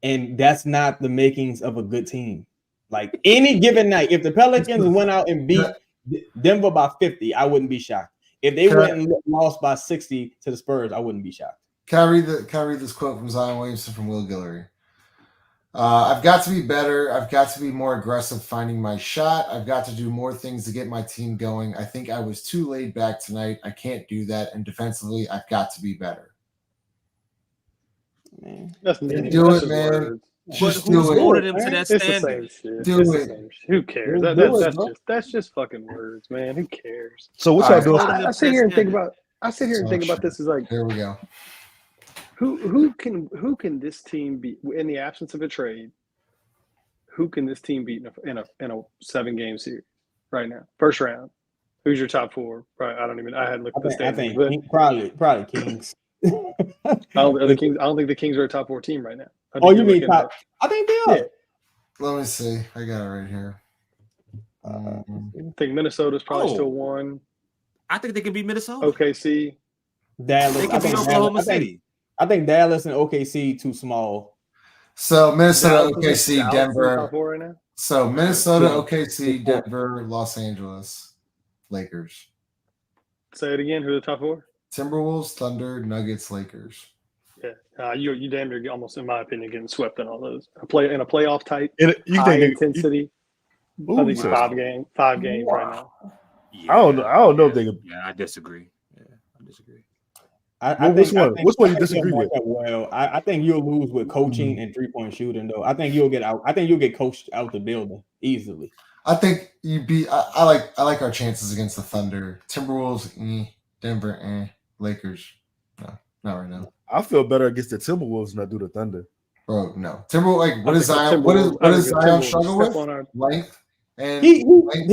Speaker 5: and that's not the makings of a good team. Like any given night, if the Pelicans went out and beat Denver by 50, I wouldn't be shocked. If they went and lost by 60 to the Spurs, I wouldn't be shocked.
Speaker 1: Can I read this quote from Zion Williamson from Will Guillory? I've got to be better. I've got to be more aggressive finding my shot. I've got to do more things to get my team going. I think I was too laid back tonight. I can't do that. And defensively, I've got to be better.
Speaker 5: Man.
Speaker 4: That's
Speaker 1: Do
Speaker 4: meaningless.
Speaker 1: it, man.
Speaker 4: Words.
Speaker 3: But
Speaker 1: Just
Speaker 3: who's
Speaker 1: do it.
Speaker 3: voted him to that
Speaker 4: It's the
Speaker 3: standard?
Speaker 4: same shit.
Speaker 1: Do
Speaker 4: It's the
Speaker 1: it.
Speaker 4: same shit. Who cares?
Speaker 5: Just do it,
Speaker 4: That's just fucking words, man. Who cares?
Speaker 6: So what
Speaker 1: All
Speaker 6: y'all
Speaker 1: right.
Speaker 6: doing?
Speaker 4: I sit here and think about.
Speaker 1: Oh,
Speaker 4: This is like
Speaker 1: Here we go.
Speaker 4: who can this team beat in the absence of a trade? Who can this team beat in a 7-game series right now? First round. Who's your top 4? Right. I hadn't looked at the
Speaker 5: I
Speaker 4: standings.
Speaker 5: think probably Kings.
Speaker 4: I don't think the Kings are a top 4 team right now.
Speaker 5: Oh, you mean top? I think they are.
Speaker 4: Yeah.
Speaker 1: Let me see. I got it right here.
Speaker 4: I think Minnesota's probably still 1.
Speaker 3: I think they can beat Minnesota.
Speaker 4: OKC.
Speaker 5: Dallas.
Speaker 3: They can beat Oklahoma City.
Speaker 5: I think Dallas and OKC too small.
Speaker 1: So Minnesota,
Speaker 4: Dallas
Speaker 1: OKC,
Speaker 4: is
Speaker 1: Denver.
Speaker 4: top 4 right now.
Speaker 1: So Minnesota,
Speaker 5: Yeah.
Speaker 1: OKC, Denver, Los Angeles, Lakers.
Speaker 4: Say it again. Who are the top 4?
Speaker 1: Timberwolves, Thunder, Nuggets, Lakers.
Speaker 4: Yeah, you damn near almost, in my opinion, getting swept in all those. A playoff type,
Speaker 6: You
Speaker 4: high
Speaker 6: think
Speaker 4: intensity. I think it's 5 games right now.
Speaker 3: Yeah.
Speaker 6: I don't know if they can.
Speaker 3: Yeah, I disagree. I disagree.
Speaker 6: Which one you disagree with?
Speaker 5: Well, I think you'll lose with coaching and 3-point shooting, though. I think you'll get out. I think you'll get coached out the building easily.
Speaker 1: I think you beat. I like our chances against the Thunder. Timberwolves, Denver, Lakers. No, not right now.
Speaker 6: I feel better against the Timberwolves than I do the Thunder.
Speaker 1: Bro, no. Timberwolves. Like, what
Speaker 4: I
Speaker 1: is
Speaker 4: think the
Speaker 1: Zion? What is
Speaker 4: Timberwolves
Speaker 1: Zion struggle
Speaker 4: step
Speaker 1: with?
Speaker 4: on our-
Speaker 1: Length. And
Speaker 5: He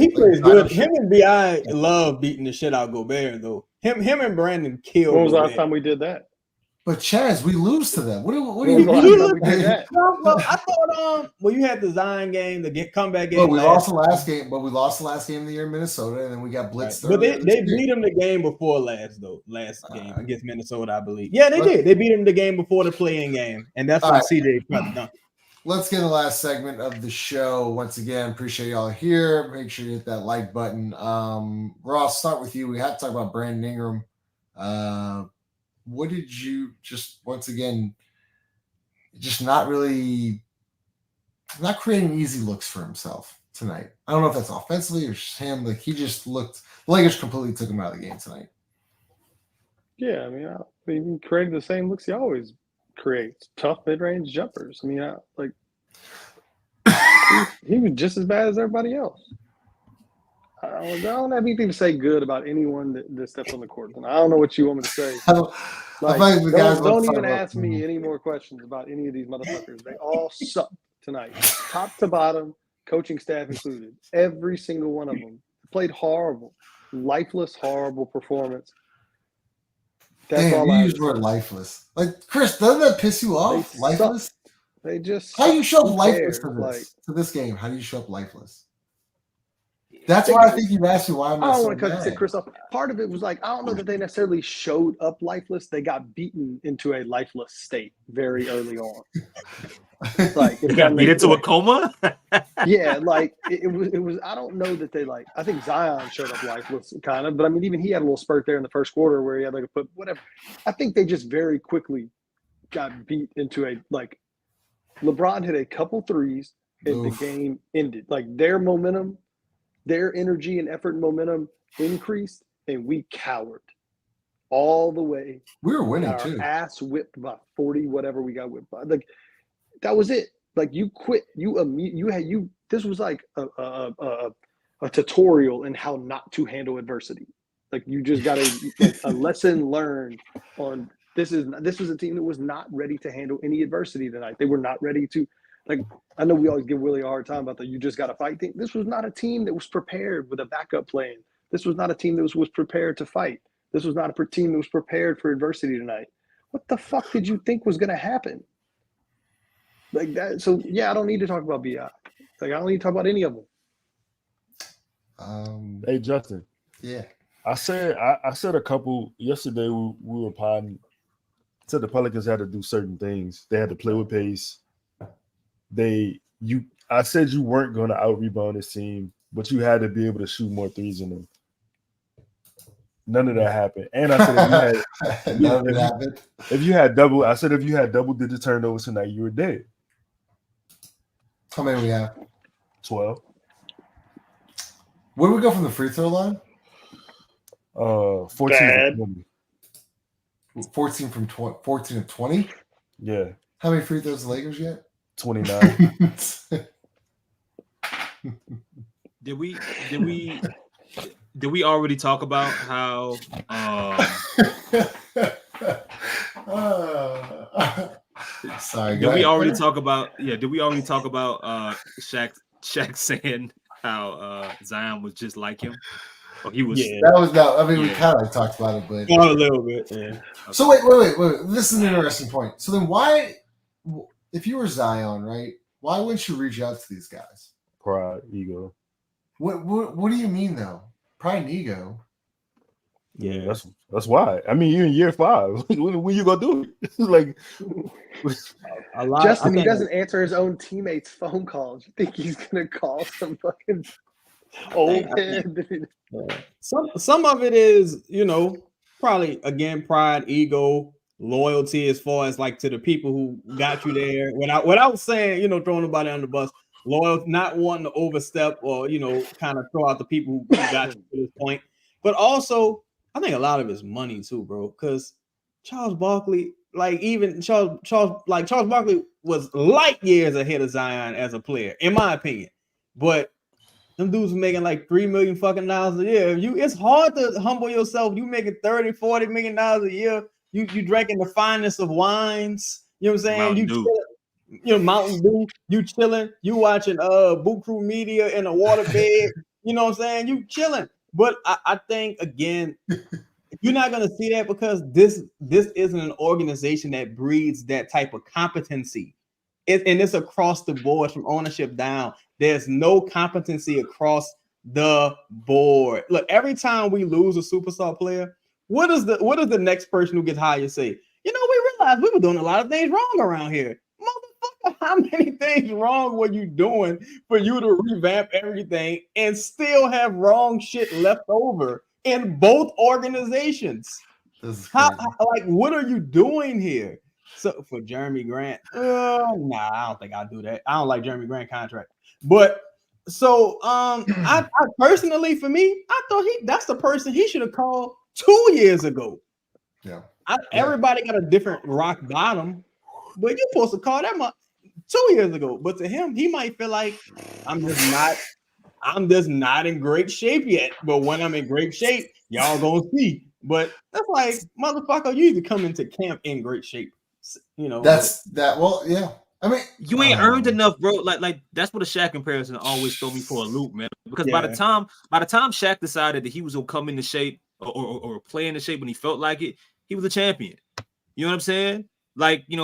Speaker 5: plays good.
Speaker 1: Zion
Speaker 5: Him and Bi love beating the shit out of Gobert, though. Him and Brandon kill.
Speaker 4: When was the last
Speaker 5: Gobert.
Speaker 4: time we did that?
Speaker 1: But Chaz, we lose to them. What do
Speaker 4: When
Speaker 1: you
Speaker 4: was the last
Speaker 1: mean?
Speaker 4: time we did that?
Speaker 5: Well, I thought you had the Zion game, the comeback game.
Speaker 1: Well, we lost the last game, but we lost the last game of the year in Minnesota, and then we got blitzed.
Speaker 5: But they beat him the game before last game against Minnesota, I believe. Yeah, they did. They beat him the game before the play-in game, and that's when CJ got done.
Speaker 1: Let's get in the last segment of the show. Once again, appreciate y'all here. Make sure you hit that like button. Ross, start with you. We have to talk about Brandon Ingram. What did you just not creating easy looks for himself tonight? I don't know if that's offensively or just him. Like, he just looked. The Lakers completely took him out of the game tonight.
Speaker 4: Yeah, I mean, he created the same looks he always creates. Tough mid-range jumpers. I mean, he was just as bad as everybody else. I don't have anything to say good about anyone that steps on the court. And I don't know what you want me to say. Don't even ask me any more questions about any of these motherfuckers. They all suck tonight, top to bottom, coaching staff included. Every single one of them played horrible, lifeless, horrible performance. That's all
Speaker 1: you
Speaker 4: I
Speaker 1: used the word lifeless. Like, Chris, doesn't that piss you off?
Speaker 4: They
Speaker 1: Lifeless?
Speaker 4: suck. They just
Speaker 1: How do you show up
Speaker 4: who
Speaker 1: lifeless
Speaker 4: cares?
Speaker 1: to this game? How do you show up lifeless? That's why I think you've asked me why I'm
Speaker 4: I
Speaker 1: not
Speaker 4: don't
Speaker 1: so
Speaker 4: want to
Speaker 1: mad.
Speaker 4: cut Chris off. Part of it was like, I don't know that they necessarily showed up lifeless. They got beaten into a lifeless state very early on. Like,
Speaker 3: You got beat into a coma?
Speaker 4: yeah, like it was. I don't know that they like. I think Zion showed up lifeless, kind of. But I mean, even he had a little spurt there in the first quarter where he had like a put whatever. I think they just very quickly got beat into a like. LeBron hit a couple threes and the game ended. Like their momentum, their energy and effort and momentum increased, and we cowered all the way.
Speaker 1: We were winning
Speaker 4: our
Speaker 1: too.
Speaker 4: Ass whipped by 40, whatever we got whipped by. Like that was it. Like you quit. This was like a tutorial in how not to handle adversity. Like you just got a lesson learned on. This was a team that was not ready to handle any adversity tonight. They were not ready to, like, I know we always give Willie a hard time about the you just got to fight thing. This was not a team that was prepared with a backup plan This was not a team that was prepared to fight. This was not a team that was prepared for adversity tonight. What the fuck did you think was going to happen? Like that. So yeah, I don't need to talk about BI. Like I don't need to talk about any of them.
Speaker 6: Hey Justin.
Speaker 1: Yeah.
Speaker 6: I said a couple yesterday. We were potting. Said the Pelicans had to do certain things. They had to play with pace. I said you weren't going to out rebound this team, but you had to be able to shoot more threes in them. None of that happened. And I said if you had double digit turnovers tonight, you were dead.
Speaker 1: How many we have?
Speaker 6: 12.
Speaker 1: Where do we go from the free throw line?
Speaker 6: 14 to 20.
Speaker 1: 14 from 14 to 20?
Speaker 6: Yeah.
Speaker 1: How many free throws the Lakers get?
Speaker 6: 29.
Speaker 3: Did we already talk about how
Speaker 1: sorry,
Speaker 3: did we already talk about Shaq saying how Zion was just like him? Oh, he was.
Speaker 5: Yeah.
Speaker 1: That was not. I mean, we kind of talked about it, but
Speaker 5: A little bit. Yeah.
Speaker 1: So wait. This is an interesting point. So then, why, if you were Zion, right? Why wouldn't you reach out to these guys?
Speaker 6: Pride, ego.
Speaker 1: What do you mean though? Pride and ego.
Speaker 5: Yeah.
Speaker 6: That's why. I mean, you're in year 5. when you gonna do it? Like
Speaker 5: A lot.
Speaker 4: Justin, he doesn't answer his own teammates' phone calls. You think he's gonna call some fucking old head?
Speaker 5: Some of it is, probably again pride, ego, loyalty, as far as like to the people who got you there. Without saying, throwing nobody on the bus, loyal, not wanting to overstep or kind of throw out the people who got you to this point. But also, I think a lot of it's money too, bro. Because Charles Barkley, Charles Barkley was light years ahead of Zion as a player, in my opinion. But them dudes making like $3 million fucking dollars a year. It's hard to humble yourself. You making $30-40 million a year. You drinking the finest of wines. You know what I'm saying? Mountain Dew. You chilling. You watching Boot Crew Media in a waterbed. You know what I'm saying? You chilling. But I think again, you're not gonna see that because this isn't an organization that breeds that type of competency. And it's across the board from ownership down. There's no competency across the board. Look, every time we lose a superstar player, what does the next person who gets hired say? We realized we were doing a lot of things wrong around here. Motherfucker, how many things wrong were you doing for you to revamp everything and still have wrong shit left over in both organizations? What are you doing here? So for Jeremy Grant, I don't think I'll do that. I don't like Jeremy Grant contract. But so I personally, for me, I thought that's the person he should have called 2 years ago.
Speaker 1: Yeah.
Speaker 5: Everybody got a different rock bottom, but you're supposed to call them up 2 years ago. But to him, he might feel like I'm just not in great shape yet. But when I'm in great shape, y'all gonna see. But that's like, motherfucker, you need to come into camp in great shape.
Speaker 1: That's that. Well, yeah. I mean,
Speaker 3: you ain't earned enough, bro. Like that's what a Shaq comparison always throw me for a loop, man. Because by the time Shaq decided that he was gonna come into shape or play into shape when he felt like it, he was a champion. You know what I'm saying? Like, he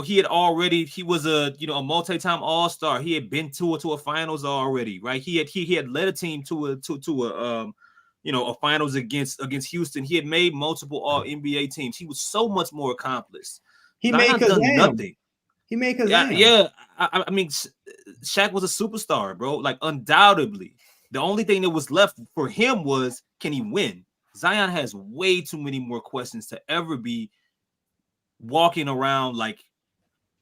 Speaker 3: was a multi-time all-star. He had been to a finals already, right? He had led a team to a finals against Houston. He had made multiple all-NBA teams. He was so much more accomplished.
Speaker 5: He made
Speaker 3: nothing.
Speaker 5: He made Kazam.
Speaker 3: Yeah. I mean, Shaq was a superstar, bro. Like, undoubtedly. The only thing that was left for him was, can he win? Zion has way too many more questions to ever be walking around like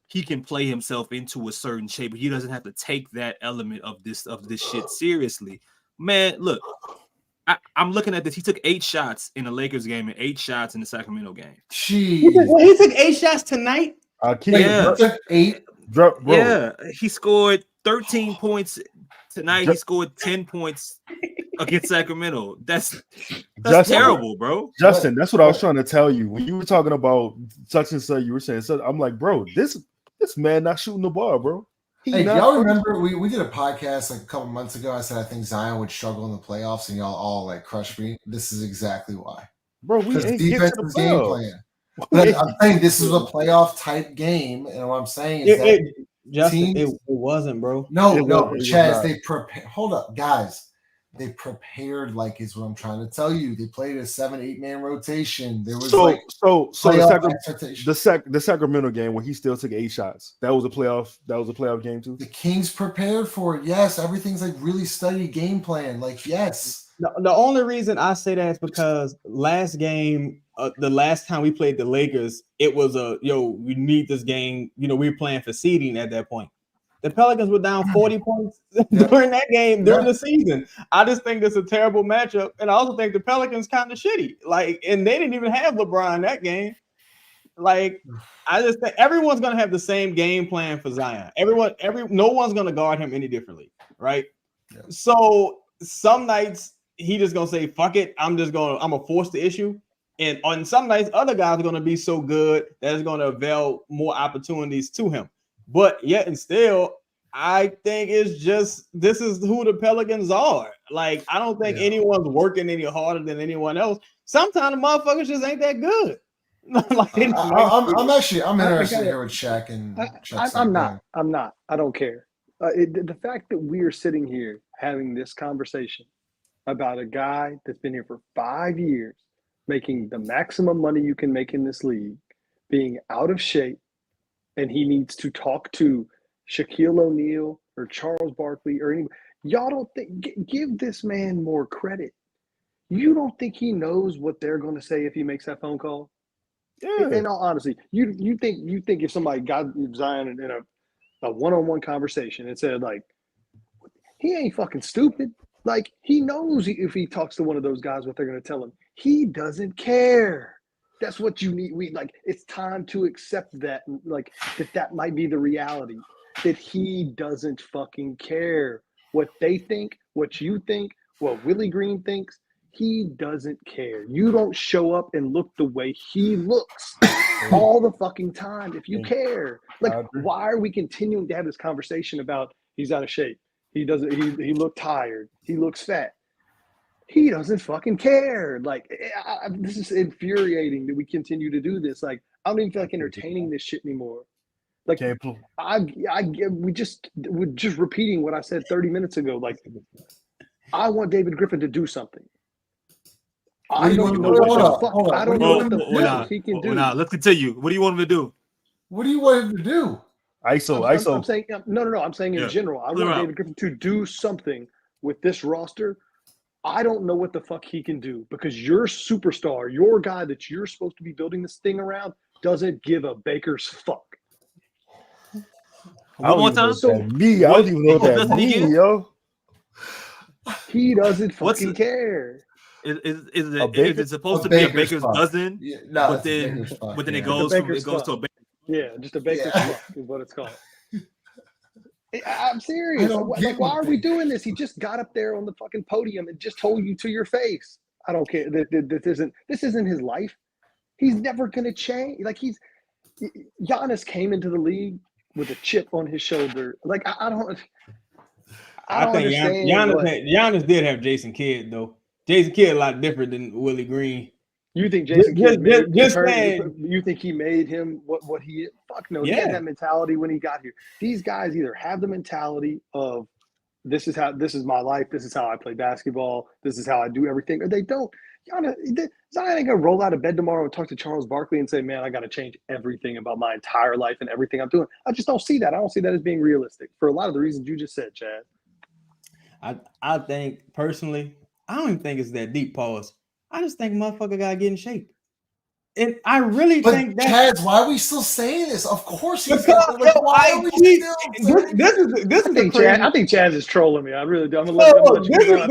Speaker 3: he can play himself into a certain shape, but he doesn't have to take that element of this shit seriously. Man, look, I'm looking at this. He took 8 shots in the Lakers game and 8 shots in the Sacramento game.
Speaker 5: He took 8 shots tonight.
Speaker 1: He took 8.
Speaker 6: Bro.
Speaker 3: Yeah, he scored 13 points tonight. He scored 10 points against Sacramento. That's
Speaker 6: Justin,
Speaker 3: terrible, bro.
Speaker 6: Justin, that's what I was trying to tell you. When you were talking about such and such, you were saying such. I'm like, bro, this man not shooting the ball, bro.
Speaker 1: Hey, do y'all remember we did a podcast like a couple months ago? I said I think Zion would struggle in the playoffs, and y'all all like crushed me. This is exactly why.
Speaker 6: Bro, we
Speaker 1: Because
Speaker 6: ain't get
Speaker 1: defense
Speaker 6: to the
Speaker 1: is game
Speaker 6: playoffs.
Speaker 1: plan. But I'm saying this is a playoff type game, and what I'm saying is that
Speaker 5: Justin,
Speaker 1: teams,
Speaker 5: it wasn't, bro.
Speaker 1: no,
Speaker 6: It was
Speaker 1: Chaz,
Speaker 6: not.
Speaker 1: they prepare. Hold up, guys. They prepared like is what I'm trying to tell you. They played a 7-8 man rotation. There was
Speaker 6: So
Speaker 1: playoff expectation.
Speaker 6: the Sacramento game where he still took 8 shots. That was a playoff game too.
Speaker 1: The Kings prepared for it. Yes, everything's like really studied game plan. Like yes.
Speaker 5: The only reason I say that is because last game, the last time we played the Lakers, it was we need this game. We were playing for seeding at that point. The Pelicans were down 40 points during that game, during the season. I just think it's a terrible matchup. And I also think the Pelicans kind of shitty. And they didn't even have LeBron that game. I just think everyone's going to have the same game plan for Zion. No one's going to guard him any differently, right? Yeah. So some nights he just going to say, fuck it. I'm going to force the issue. And on some nights, other guys are going to be so good that it's going to avail more opportunities to him. But yet and still, I think it's just this is who the Pelicans are. I don't think anyone's working any harder than anyone else. Sometimes the motherfuckers just ain't that good.
Speaker 1: I'm interested to hear what Shaq and
Speaker 4: I'm not. I don't care. The fact that we are sitting here having this conversation about a guy that's been here for 5 years, making the maximum money you can make in this league, being out of shape, and he needs to talk to Shaquille O'Neal or Charles Barkley or anybody. Y'all don't think, give this man more credit. You don't think he knows what they're going to say if he makes that phone call? Yeah. In all honesty, you think if somebody got Zion in a one-on-one conversation and said he ain't fucking stupid. He knows if he talks to one of those guys what they're going to tell him. He doesn't care. That's what you need. It's time to accept that, that might be the reality, that he doesn't fucking care what they think, what you think, what Willie Green thinks. He doesn't care. You don't show up and look the way he looks all the fucking time if you care. Why are we continuing to have this conversation about he's out of shape? He looked tired. He looks fat. He doesn't fucking care. This is infuriating that we continue to do this. I don't even feel like entertaining this shit anymore. We're just repeating what I said 30 minutes ago. I want David Griffin to do something. I don't know what the fuck he can do.
Speaker 3: Let's continue. What do you want him to do?
Speaker 1: What do you want him to do?
Speaker 6: ISO.
Speaker 4: I'm saying no. I'm saying in general. I want David Griffin to do something with this roster. I don't know what the fuck he can do because your superstar, your guy that you're supposed to be building this thing around, doesn't give a baker's fuck.
Speaker 3: One more time.
Speaker 6: I don't even know that me, yo.
Speaker 4: He doesn't fucking care.
Speaker 3: Is it supposed to be a baker's dozen?
Speaker 1: Yeah,
Speaker 3: but then it goes to a baker.
Speaker 4: Yeah, just a baker's fuck is what it's called. I'm serious. Why are we doing this? He just got up there on the fucking podium and just told you to your face. I don't care. This isn't his life. He's never gonna change. Giannis came into the league with a chip on his shoulder. I don't
Speaker 5: think
Speaker 4: understand.
Speaker 5: Giannis did have Jason Kidd though. Jason Kidd a lot different than Willie Green.
Speaker 4: You think Jason Kidd you think he made him what he is? Fuck no. Yeah. He had that mentality when he got here. These guys either have the mentality of this is my life, this is how I play basketball, this is how I do everything, or they don't. Zion ain't gonna roll out of bed tomorrow and talk to Charles Barkley and say, man, I gotta change everything about my entire life and everything I'm doing. I just don't see that. I don't see that as being realistic for a lot of the reasons you just said, Chad.
Speaker 5: I think personally, I don't even think it's that deep, pause. I just think motherfucker gotta get in shape. And I really think that
Speaker 1: Chaz, why are we still saying this? Of course he's
Speaker 5: I think
Speaker 4: Chaz is trolling me. I really do. I'm gonna let you know. I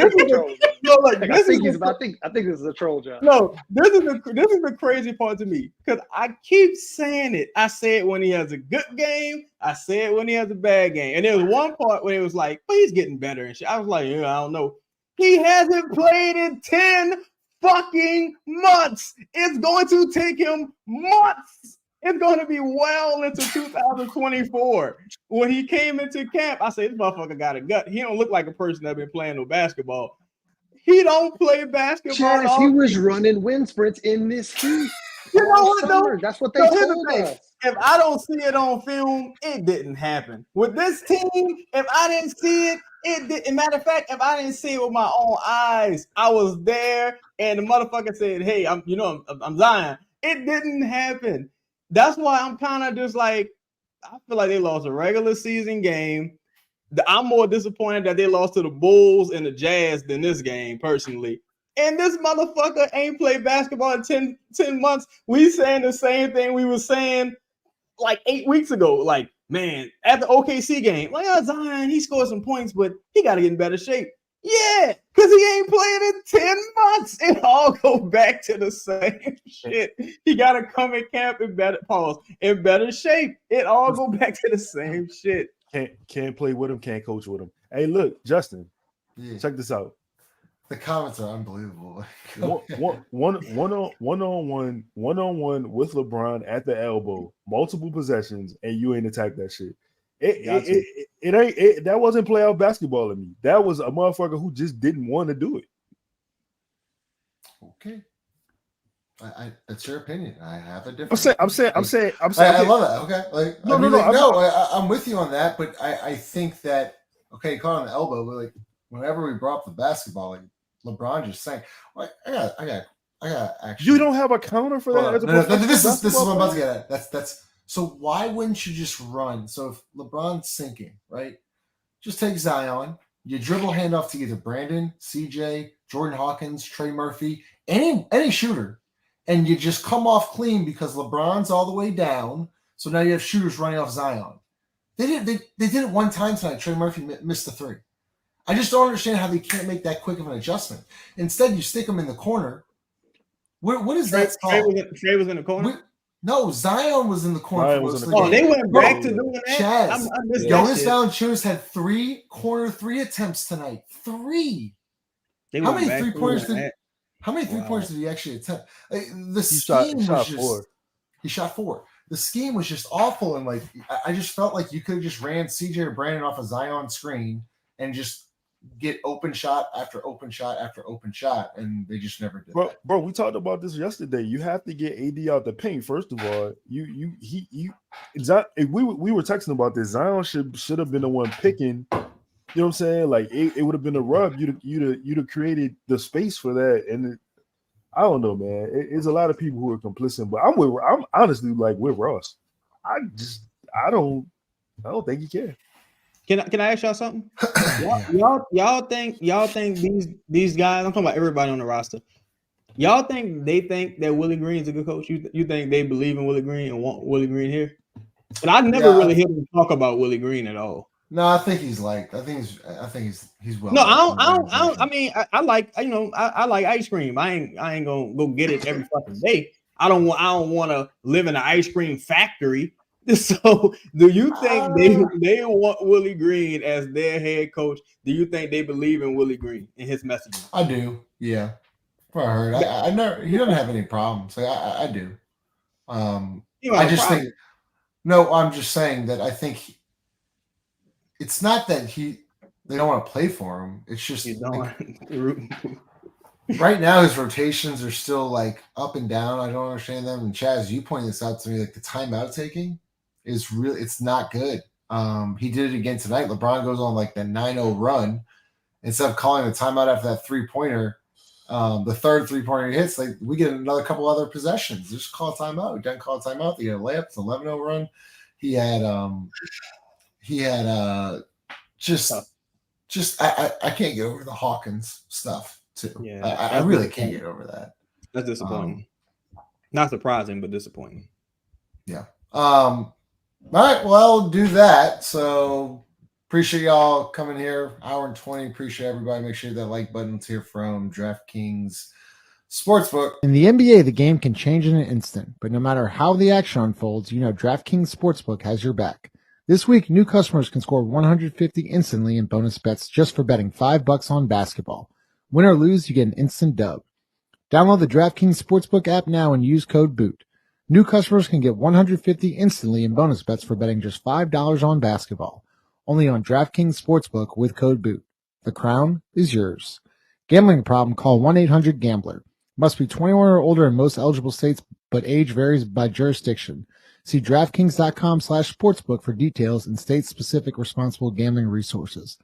Speaker 4: think this is a troll job.
Speaker 5: No, this is the crazy part to me because I keep saying it. I say it when he has a good game. I say it when he has a bad game. And there was one part where it was like, well, he's getting better and shit. I was like, I don't know. He hasn't played in 10 fucking months. It's going to take him months It's going to be well into 2024. When he came into camp, I said, this motherfucker got a gut. He don't look like a person that been playing no basketball. He don't play basketball at
Speaker 4: Chaz,
Speaker 5: all.
Speaker 4: he was running wind sprints in this heat.
Speaker 5: You know
Speaker 4: all
Speaker 5: what,
Speaker 4: summer.
Speaker 5: though?
Speaker 4: That's what they
Speaker 5: So here's the
Speaker 4: told
Speaker 5: thing.
Speaker 4: us.
Speaker 5: If I don't see it on film, it didn't happen. With this team, if I didn't see it, it didn't. Matter of fact, if I didn't see it with my own eyes, I was there, and the motherfucker said, "Hey, I'm Zion." It didn't happen. That's why I'm kind of just like, I feel like they lost a regular season game. I'm more disappointed that they lost to the Bulls and the Jazz than this game, personally. And this motherfucker ain't played basketball in 10 months. We saying the same thing we were saying like 8 weeks ago. Like, man, at the OKC game, like, Zion, he scored some points, but he got to get in better shape. Yeah, because he ain't playing in 10 months. It all go back to the same shit. He got to come in camp in better shape. It all go back to the same shit.
Speaker 6: Can't play with him, can't coach with him. Hey, look, Justin, check this out.
Speaker 1: The comments are unbelievable.
Speaker 6: one on one with LeBron at the elbow, multiple possessions, and you ain't attack that shit. That wasn't playoff basketball to me. That was a motherfucker who just didn't want to do it.
Speaker 1: Okay. That's your opinion. I have a different.
Speaker 6: I'm saying.
Speaker 1: I love that. Okay. Like, I'm with you on that, but I think that, okay, caught on the elbow, but like whenever we brought up the basketball, like LeBron just saying, like, I got actually.
Speaker 6: You don't have a counter for that.
Speaker 1: This is what I'm about to get at. That's so why wouldn't you just run? So if LeBron's sinking, right? Just take Zion, you dribble handoff to either Brandon, CJ, Jordan Hawkins, Trey Murphy, any shooter. And you just come off clean because LeBron's all the way down. So now you have shooters running off Zion. They did it one time tonight. Trey Murphy missed the three. I just don't understand how they can't make that quick of an adjustment. Instead, you stick them in the corner. What is that called?
Speaker 5: Trey was in the corner?
Speaker 1: No, Zion was in the corner.
Speaker 5: They went back to doing that?
Speaker 1: Chaz, Jonas Valanciunas had 3 corner 3 attempts tonight. 3. How many 3-pointers did he actually attempt? The scheme was just he shot 4. The scheme was just awful, and like I just felt like you could have just ran CJ or Brandon off a Zion screen and just get open shot after open shot after open shot, and they just never did that.
Speaker 6: Bro, we talked about this yesterday. You have to get AD out the paint. First of all, we were texting about this. Zion should have been the one picking. You know what I'm saying? Like it would have been a rub. You'd have created the space for that. And I don't know, man. It's a lot of people who are complicit, but I'm honestly like with Ross. I don't think he can.
Speaker 5: Can I ask y'all something? y'all think these guys? I'm talking about everybody on the roster. Y'all think that Willie Green's a good coach? You think they believe in Willie Green and want Willie Green here? But I never really heard them talk about Willie Green at all.
Speaker 1: No, I think he's liked. I think he's well.
Speaker 5: No, I don't. I mean, I like I like ice cream. I ain't gonna go get it every fucking day. I don't want to live in an ice cream factory. So, do you think they want Willie Green as their head coach? Do you think they believe in Willie Green and his messaging?
Speaker 1: I do. Yeah, I heard. I never. He doesn't have any problems. I do. I just think. No, I'm just saying that I think it's not that they don't want to play for him. It's just right now his rotations are still like up and down. I don't understand them. And Chaz, you pointed this out to me, like the timeout taking is really, it's not good. He did it again tonight. LeBron goes on like the 9-0 run. Instead of calling a timeout after that 3-pointer, the third 3-pointer hits, like we get another couple other possessions. Just call a timeout. We didn't call a timeout. He had a layup. It's 11-0 run. He had I can't get over the Hawkins stuff too. Yeah, I really can't get over that.
Speaker 5: That's disappointing. Not surprising, but disappointing.
Speaker 1: Yeah. All right. Well, I'll do that. So appreciate y'all coming here. Hour and 20. Appreciate everybody. Make sure that like button's here from DraftKings Sportsbook.
Speaker 7: In the NBA, the game can change in an instant, but no matter how the action unfolds, you know DraftKings Sportsbook has your back. This week, new customers can score $150 instantly in bonus bets just for betting $5 on basketball. Win or lose, you get an instant dub. Download the DraftKings Sportsbook app now and use code BOOT. New customers can get $150 instantly in bonus bets for betting just $5 on basketball. Only on DraftKings Sportsbook with code BOOT. The crown is yours. Gambling problem? Call 1-800-GAMBLER. Must be 21 or older in most eligible states, but age varies by jurisdiction. See DraftKings.com/sportsbook for details and state-specific responsible gambling resources.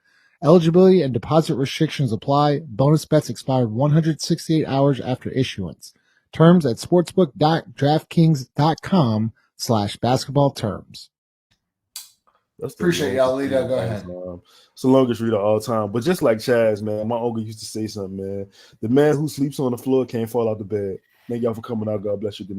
Speaker 7: Eligibility and deposit restrictions apply. Bonus bets expire 168 hours after issuance. Terms at sportsbook.draftkings.com/basketball terms.
Speaker 6: That's the
Speaker 1: Appreciate y'all,
Speaker 6: longest
Speaker 1: Lito.
Speaker 6: read
Speaker 1: Go
Speaker 6: of all
Speaker 1: ahead.
Speaker 6: time. It's the longest read of all time. But just like Chaz, man, my uncle used to say something, man. The man who sleeps on the floor can't fall out the bed. Thank y'all for coming out. God bless you. Good night.